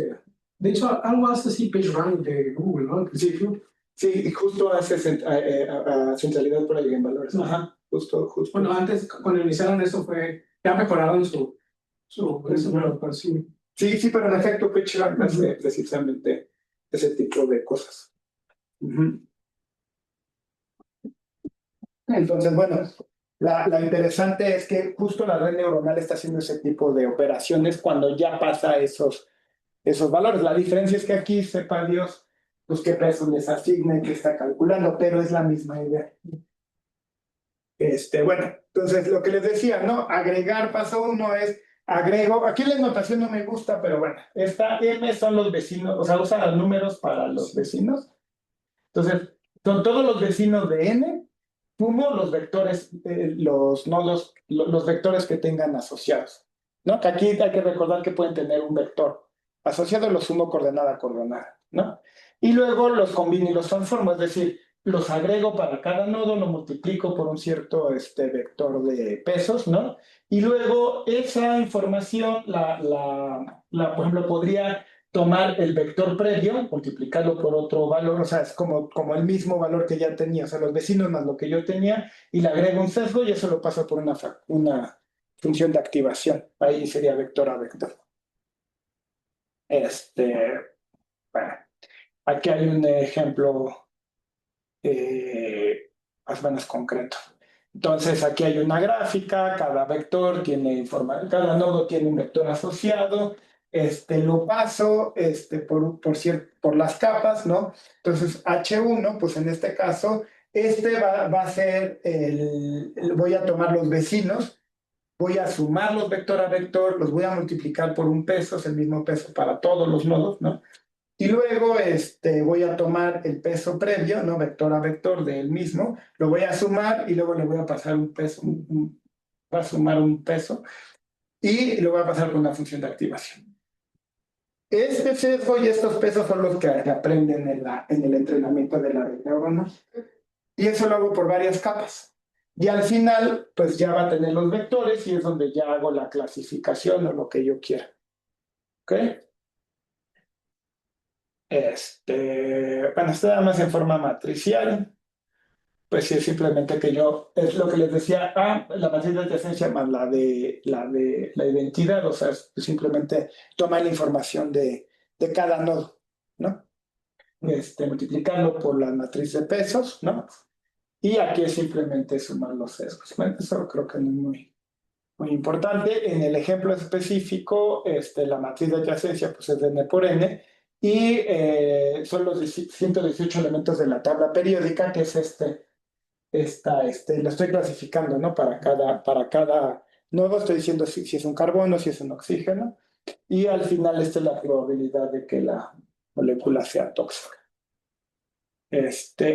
De hecho, algo hace así PageRank de Google, ¿no? Al principio. Sí, y justo hace centralidad por eigenvalores. Ajá, justo. Bueno, antes, cuando iniciaron eso fue, ya mejoraron su eso, pero sí. Sí, pero en efecto PageRank hace precisamente ese tipo de cosas. Entonces, bueno, la interesante es que justo la red neuronal está haciendo ese tipo de operaciones cuando ya pasa esos valores. La diferencia es que aquí, sepa Dios, pues qué peso les asigna y qué está calculando, pero es la misma idea. Bueno, entonces lo que les decía, ¿no? Agregar paso uno es, agrego, aquí la notación no me gusta, pero bueno, esta M son los vecinos, o sea, usa los números para los vecinos. Entonces, son todos los vecinos de N, sumo los vectores, los nodos, los vectores que tengan asociados, ¿no? Que aquí hay que recordar que pueden tener un vector asociado, lo sumo coordenada a coordenada, ¿no? Y luego los combino y los transformo, es decir, los agrego para cada nodo, lo multiplico por un cierto vector de pesos, ¿no? Y luego esa información, por ejemplo, podría tomar el vector previo, multiplicarlo por otro valor, o sea, es como el mismo valor que ya tenía, o sea, los vecinos más lo que yo tenía, y le agrego un sesgo y eso lo paso por una función de activación. Ahí sería vector a vector. Bueno, aquí hay un ejemplo más o menos concreto. Entonces, aquí hay una gráfica, cada vector tiene cada nodo tiene un vector asociado, lo paso por las capas, ¿no? Entonces, H1, pues en este caso, va a ser voy a tomar los vecinos, voy a sumar los vector a vector, los voy a multiplicar por un peso, es el mismo peso para todos los nodos, ¿no? Y luego voy a tomar el peso previo, ¿no? Vector a vector del mismo, lo voy a sumar y luego le voy a pasar un peso, va a sumar un peso y lo voy a pasar por una función de activación. Este sesgo y estos pesos son los que aprenden en el entrenamiento de la red neuronal. Y eso lo hago por varias capas. Y al final, pues ya va a tener los vectores y es donde ya hago la clasificación o lo que yo quiera. ¿Ok? Bueno, esto nada más en forma matricial. Pues sí, simplemente que es lo que les decía, la matriz de adyacencia más la de la identidad, o sea, simplemente toma la información de cada nodo, ¿no? Multiplicarlo por la matriz de pesos, ¿no? Y aquí es simplemente sumar los sesgos. Bueno, eso creo que no es muy importante. En el ejemplo específico, la matriz de adyacencia pues es de N por N, y son los 118 elementos de la tabla periódica, que es lo estoy clasificando, ¿no? Para cada nodo estoy diciendo si es un carbono, si es un oxígeno, y al final esta es la probabilidad de que la molécula sea tóxica.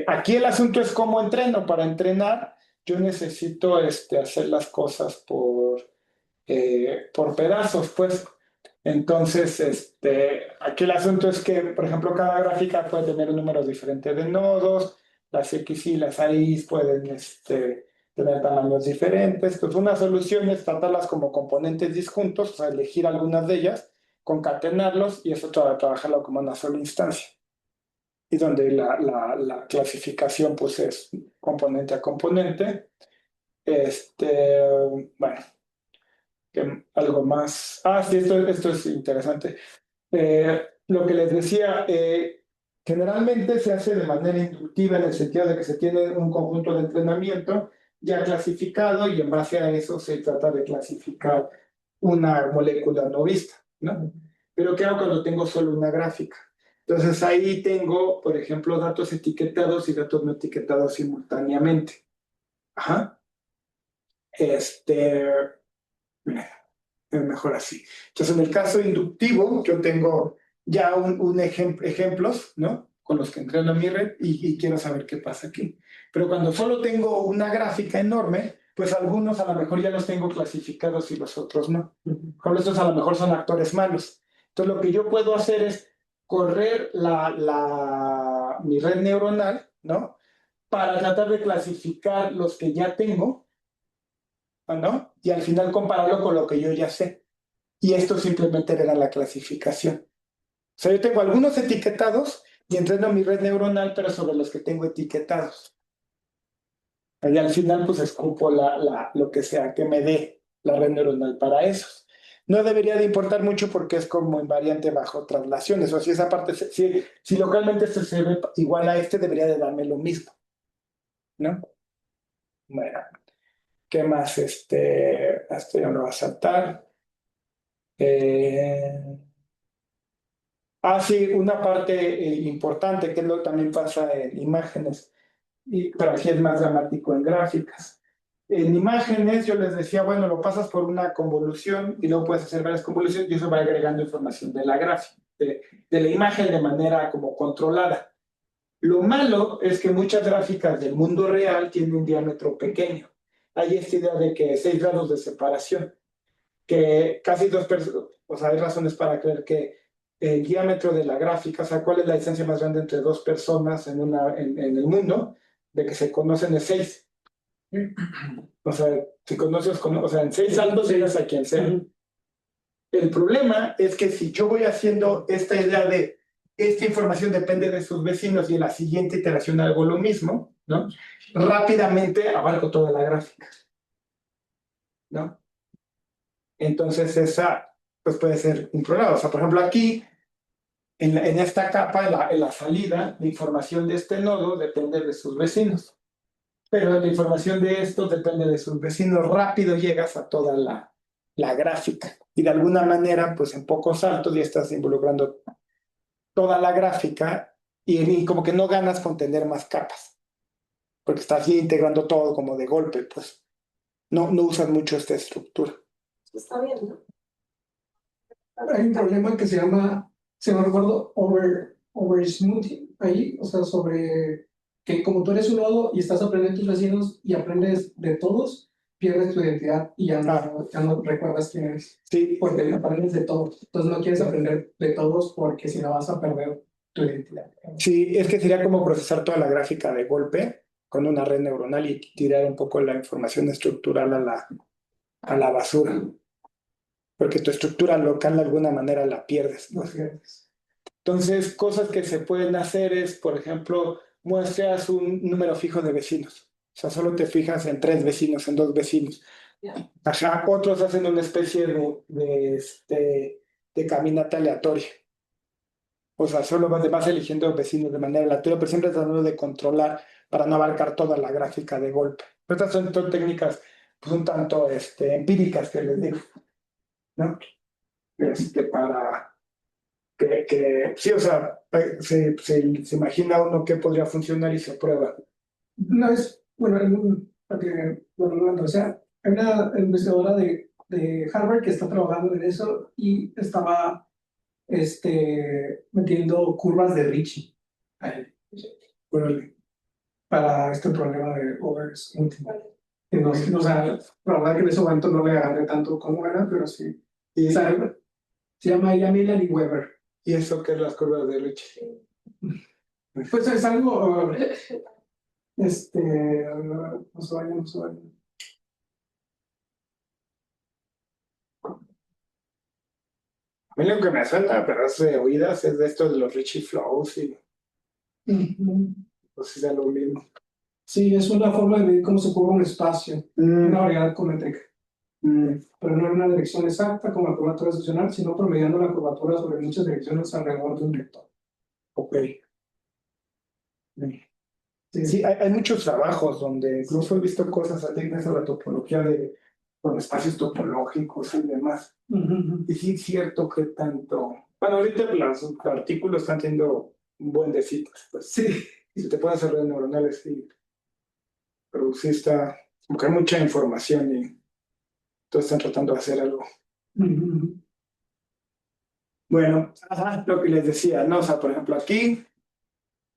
Aquí el asunto es cómo entreno. Para entrenar, yo necesito hacer las cosas por pedazos, pues. Entonces, aquí el asunto es que, por ejemplo, cada gráfica puede tener un número diferente de nodos, las X y las Y pueden tener tamaños diferentes. Entonces, una solución es tratarlas como componentes disjuntos, o sea, elegir algunas de ellas, concatenarlos y eso trabajarlo como una sola instancia. Y donde la clasificación pues es componente a componente. Bueno, algo más. Sí, esto es interesante. Lo que les decía, generalmente se hace de manera intuitiva en el sentido de que se tiene un conjunto de entrenamiento ya clasificado y en base a eso se trata de clasificar una molécula no vista, ¿no? Pero ¿qué hago cuando tengo solo una gráfica? Entonces ahí tengo, por ejemplo, datos etiquetados y datos no etiquetados simultáneamente. Ajá. Es mejor así. Entonces, en el caso inductivo, yo tengo ya ejemplos, ¿no? Con los que entreno mi red y quiero saber qué pasa aquí. Pero cuando solo tengo una gráfica enorme, pues algunos a lo mejor ya los tengo clasificados y los otros no. Por ejemplo, estos a lo mejor son actores malos. Entonces, lo que yo puedo hacer es correr mi red neuronal, ¿no? para tratar de clasificar los que ya tengo, ¿no? Y al final compararlo con lo que yo ya sé. Y esto simplemente era la clasificación. O sea, yo tengo algunos etiquetados y entreno mi red neuronal, pero sobre los que tengo etiquetados. Y al final, pues escupo lo que sea que me dé la red neuronal para esos. No debería de importar mucho porque es como invariante bajo traslaciones. O si esa parte, si localmente se ve igual a este, debería de darme lo mismo, ¿no? Bueno, ¿qué más? Esto ya lo va a saltar. Sí, una parte importante, que es lo que también pasa en imágenes, pero aquí es más dramático en gráficas. En imágenes yo les decía, bueno, lo pasas por una convolución y luego puedes hacer varias convoluciones y eso va agregando información de la gráfica, de la imagen de manera como controlada. Lo malo es que muchas gráficas del mundo real tienen un diámetro pequeño. Hay esta idea de que 6 grados de separación, que casi dos personas, o sea, hay razones para creer que el diámetro de la gráfica, o sea, cuál es la distancia más grande entre dos personas en el mundo, de que se conocen es 6. O sea, si conoces, o sea, en 6 saltos llegas a quien sea. El problema es que si yo voy haciendo esta idea de esta información depende de sus vecinos y en la siguiente iteración hago lo mismo, ¿no? Rápidamente abarco toda la gráfica, ¿no? Entonces esa pues puede ser un problema. O sea, por ejemplo, aquí en esta capa, en la salida, la información de este nodo depende de sus vecinos. Pero la información de esto depende de sus vecinos. Rápido llegas a toda la gráfica. Y de alguna manera, pues en pocos saltos ya estás involucrando toda la gráfica y como que no ganas con tener más capas. Porque estás integrando todo como de golpe, pues no usas mucho esta estructura. Está bien, ¿no? Hay un problema que se llama, si no recuerdo, over-smoothing ahí, o sea, sobre que como tú eres un nodo y estás aprendiendo tus vecinos y aprendes de todos, pierdes tu identidad y ya no recuerdas quién eres. Sí. Porque aprendes de todos. Entonces no quieres aprender de todos porque si no vas a perder tu identidad. Sí, es que sería como procesar toda la gráfica de golpe con una red neuronal y tirar un poco la información estructural a la basura. Porque tu estructura local de alguna manera la pierdes, ¿no? Entonces, cosas que se pueden hacer es, por ejemplo, muestras un número fijo de vecinos. O sea, solo te fijas en 3 vecinos, en 2 vecinos. Yeah. Ajá, otros hacen una especie de caminata aleatoria. O sea, solo vas eligiendo vecinos de manera aleatoria, pero siempre tratando de controlar para no abarcar toda la gráfica de golpe. Pero estas son técnicas pues, un tanto empíricas que les digo, ¿no? Para sí, o sea, se imagina uno qué podría funcionar y se prueba. Una vez, bueno, o sea, hay una investigadora de Harvard que está trabajando en eso y estaba metiendo curvas de Ricci ahí, para este problema de oversmoothing. No, o sea, la verdad que en ese momento no le agarré tanto como era, pero sí. Y, o sea, se llama ella Melanie Weber. ¿Y eso qué es las curvas de Ricci? Pues es algo, no se vayan, no se vayan. A mí lo que me suena, pero es de oídas, es de estos de los Ricci Flows y pues es lo mismo. Sí, es una forma de medir cómo se curva un espacio, una variedad econométrica. Pero no en una dirección exacta como la curvatura estacional, sino promediando la curvatura sobre muchas direcciones alrededor de un vector. Ok. Sí, hay muchos trabajos donde incluso he visto cosas así de la topología con espacios topológicos y demás. Y sí es cierto que tanto... Bueno, ahorita los artículos están teniendo un buen de citas. Pues sí, y se te pueden hacer redes neuronales, sí. Pero sí está... Porque hay mucha información y todos están tratando de hacer algo. Bueno, lo que les decía, ¿no? O sea, por ejemplo, aquí...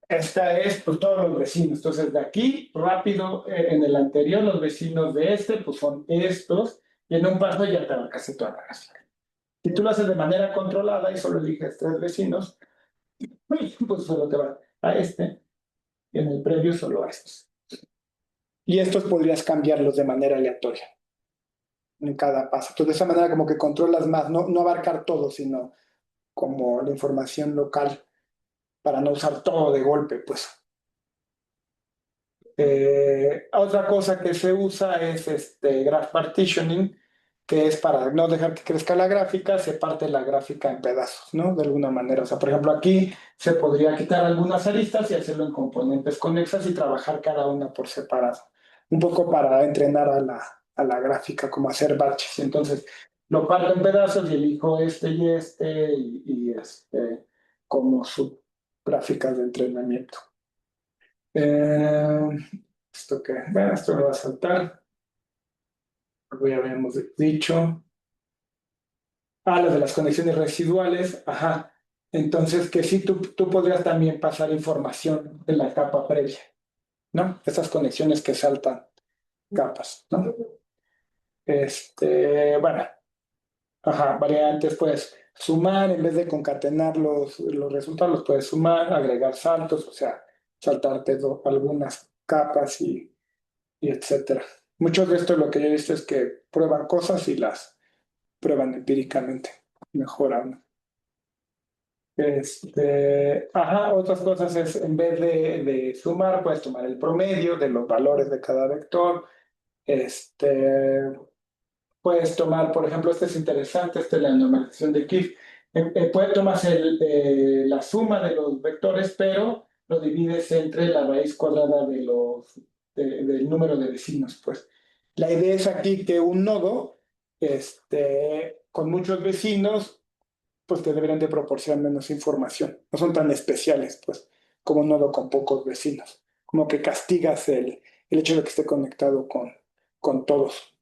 Esta es, pues, todos los vecinos. Entonces, de aquí, rápido, en el anterior, los vecinos de pues, son estos. Y en un paso ya te abarcaste toda la gráfica. Si tú lo haces de manera controlada y solo eliges 3 vecinos, pues solo te va a y en el preview solo estos. Y estos podrías cambiarlos de manera aleatoria en cada paso. Entonces, de esa manera como que controlas más, no abarcar todo, sino como la información local para no usar todo de golpe, pues. Otra cosa que se usa es graph partitioning, que es para no dejar que crezca la gráfica, se parte la gráfica en pedazos, ¿no? De alguna manera. O sea, por ejemplo, aquí se podría quitar algunas aristas y hacerlo en componentes conexas y trabajar cada una por separado. Un poco para entrenar a la gráfica, como hacer batches. Entonces, lo parto en pedazos y elijo y como subgráficas de entrenamiento. Eh, esto que, bueno, esto lo va a saltar, como ya habíamos dicho. Ah, lo de las conexiones residuales, ajá. Entonces, que sí, tú podrías también pasar información de la capa previa, ¿no? Esas conexiones que saltan capas, ¿no? Bueno, ajá, variantes, pues sumar, en vez de concatenar los resultados, los puedes sumar, agregar saltos, o sea, saltarte algunas capas y etcétera. Mucho de esto lo que yo he visto es que prueban cosas y las prueban empíricamente, mejoran. Otras cosas es en vez de sumar, puedes tomar el promedio de los valores de cada vector. Puedes tomar, por ejemplo, este es interesante, este es la normalización de Kipf. Puedes tomar la suma de los vectores, pero lo divides entre la raíz cuadrada del número de vecinos, pues. La idea es aquí que un nodo, con muchos vecinos, pues te deberían de proporcionar menos información. No son tan especiales, pues, como un nodo con pocos vecinos. Como que castigas el hecho de que esté conectado con todos.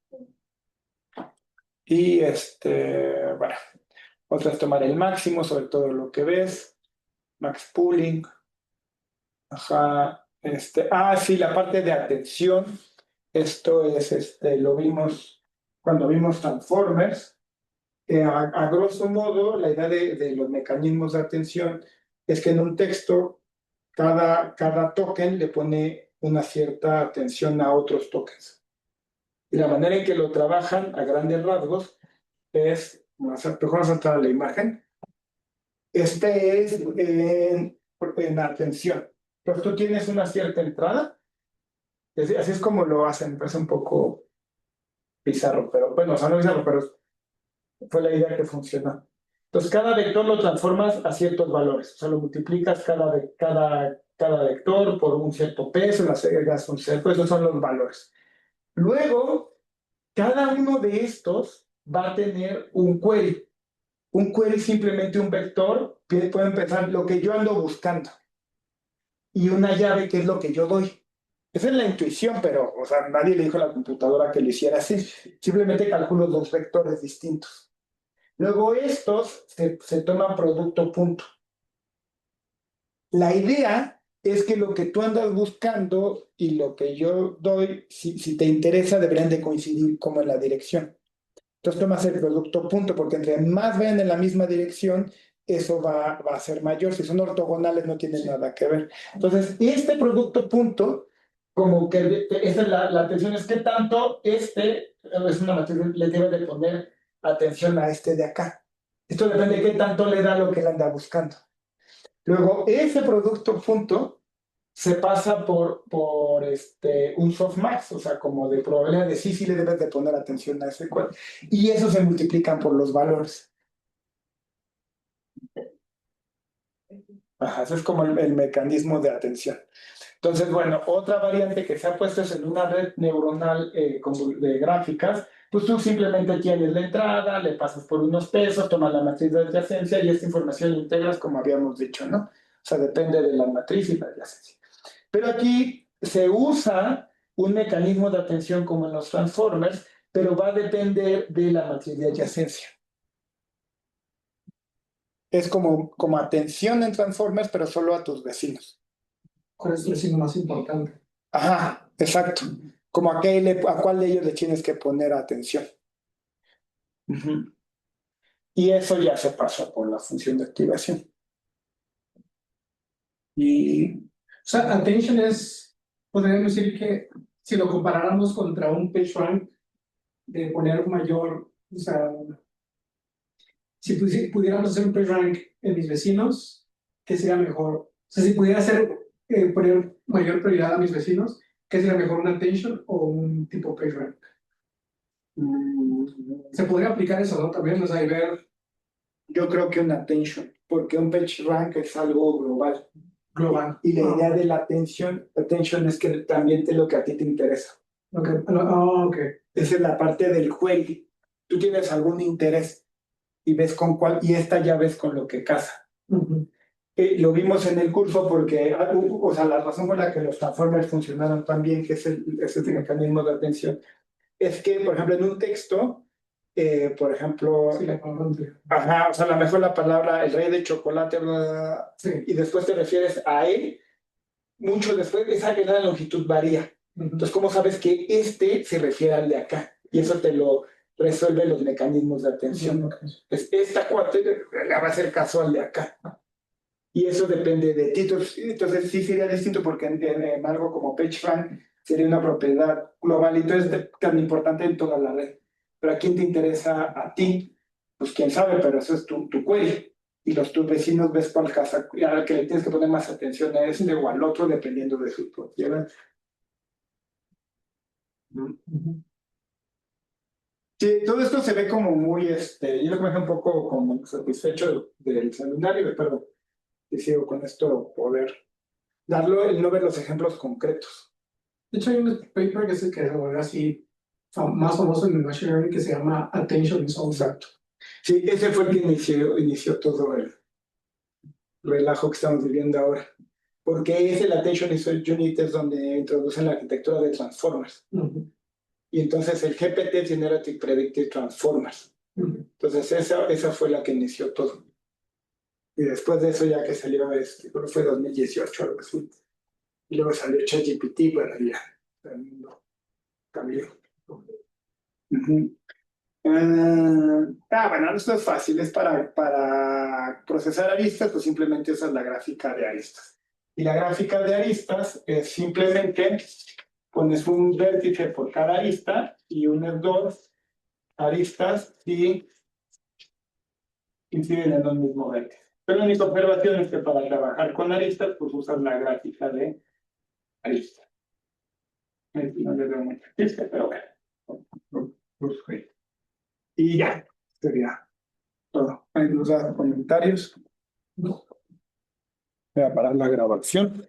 Y bueno, otra es tomar el máximo sobre todo lo que ves, max pooling, ajá, sí, la parte de atención, esto es, lo vimos cuando vimos Transformers, a grosso modo, la idea de los mecanismos de atención es que en un texto cada token le pone una cierta atención a otros tokens. Y la manera en que lo trabajan a grandes rasgos es, mejor saltar a la imagen, es en atención. Entonces tú tienes una cierta entrada, así es como lo hacen, parece un poco bizarro, pero bueno, o sea, no bizarro, pero fue la idea que funcionó. Entonces cada vector lo transformas a ciertos valores, o sea, lo multiplicas cada vector por un cierto peso, las agregas un cierto, esos son los valores. Luego, cada uno de estos va a tener un query. Un query es simplemente un vector, puede empezar lo que yo ando buscando. Y una llave que es lo que yo doy. Esa es la intuición, pero, o sea, nadie le dijo a la computadora que lo hiciera así. Simplemente calculo dos vectores distintos. Luego estos se toman producto punto. La idea es que lo que tú andas buscando y lo que yo doy, si te interesa, deberían de coincidir como en la dirección. Entonces tomas el producto punto, porque entre más vayan en la misma dirección, eso va a ser mayor. Si son ortogonales, no tienen nada que ver. Entonces, este producto punto, como que esa es la atención, es que tanto es una matriz, le debe de poner atención a este de acá. Esto depende de qué tanto le da lo que él anda buscando. Luego, ese producto punto se pasa por un softmax, o sea, como de probabilidad de sí le debes de poner atención a ese cual. Y eso se multiplican por los valores. Ajá, ese es como el mecanismo de atención. Entonces, bueno, otra variante que se ha puesto es en una red neuronal de gráficas, pues tú simplemente tienes la entrada, le pasas por unos pesos, tomas la matriz de adyacencia y esta información la integras como habíamos dicho, ¿no? O sea, depende de la matriz y la adyacencia. Pero aquí se usa un mecanismo de atención como en los transformers, pero va a depender de la matriz de adyacencia. Es como atención en transformers, pero solo a tus vecinos. ¿Cuál es el vecino más importante? Ajá, exacto. Como a cuál de ellos le tienes que poner atención. Uh-huh. Y eso ya se pasa por la función de activación. Y sea, attention podríamos decir que si lo comparáramos contra un PageRank, de poner mayor, o sea, si pudiéramos hacer un PageRank en mis vecinos, ¿qué sería mejor? O sea, si pudiera poner mayor prioridad a mis vecinos, ¿qué sería mejor, un attention o un tipo PageRank? Se podría aplicar eso, ¿no? También, o sea, y ver Yo creo que un attention, porque un PageRank es algo global. global. Y la idea de la attention es que también te lo que a ti te interesa. Ok. Esa es la parte del query. Tú tienes algún interés y ves con cuál, y esta ya ves con lo que casa. Lo vimos en el curso porque, o sea, la razón por la que los transformers funcionaron tan bien, que es ese mecanismo de atención, es que, por ejemplo, en un texto, por ejemplo, Sí, ajá, o sea, a lo mejor la palabra el rey de chocolate, bla, bla, bla, sí. y después te refieres a él, mucho después, esa la longitud varía. Entonces, ¿cómo sabes que este se refiere al de acá? Y eso te lo resuelve los mecanismos de atención. Entonces, esta cuate le va a hacer caso al de acá. Y eso depende de ti. Entonces, sí sería distinto porque en algo como PageRank sería una propiedad global y entonces es tan importante en toda la red. Pero ¿a quién te interesa a ti? Pues quién sabe, pero eso es tu query. Y tus vecinos ves cuál casa, al que le tienes que poner más atención a este o al otro dependiendo de su propiedad. Sí, todo esto se ve como muy, yo me dejé un poco como satisfecho del seminario, pero decido con esto poder darlo, el no ver los ejemplos concretos. De hecho, hay un paper que se volvió así más famoso en el Machine Learning que se llama Attention is All. Exacto. Sí, ese fue el que inició todo el relajo que estamos viviendo ahora. Porque es el Attention Unit es donde introducen la arquitectura de Transformers. Y entonces el GPT Generative Predictive Transformers. Entonces esa fue la que inició todo. Y después de eso ya que salió, creo que fue 2018 algo así. Y luego salió ChatGPT, bueno, ya el mundo cambió. Bueno, esto es fácil, es para procesar aristas, pues simplemente usas la gráfica de aristas. Y la gráfica de aristas es simplemente pones un vértice por cada arista y unes dos aristas y inciden en un mismo vértice. Pero la única observación es que para trabajar con aristas, pues usas la gráfica de aristas. No le veo mucha pista, pero bueno. Y ya, sería todo. ¿Hay dudas, comentarios? No. Voy a parar la grabación.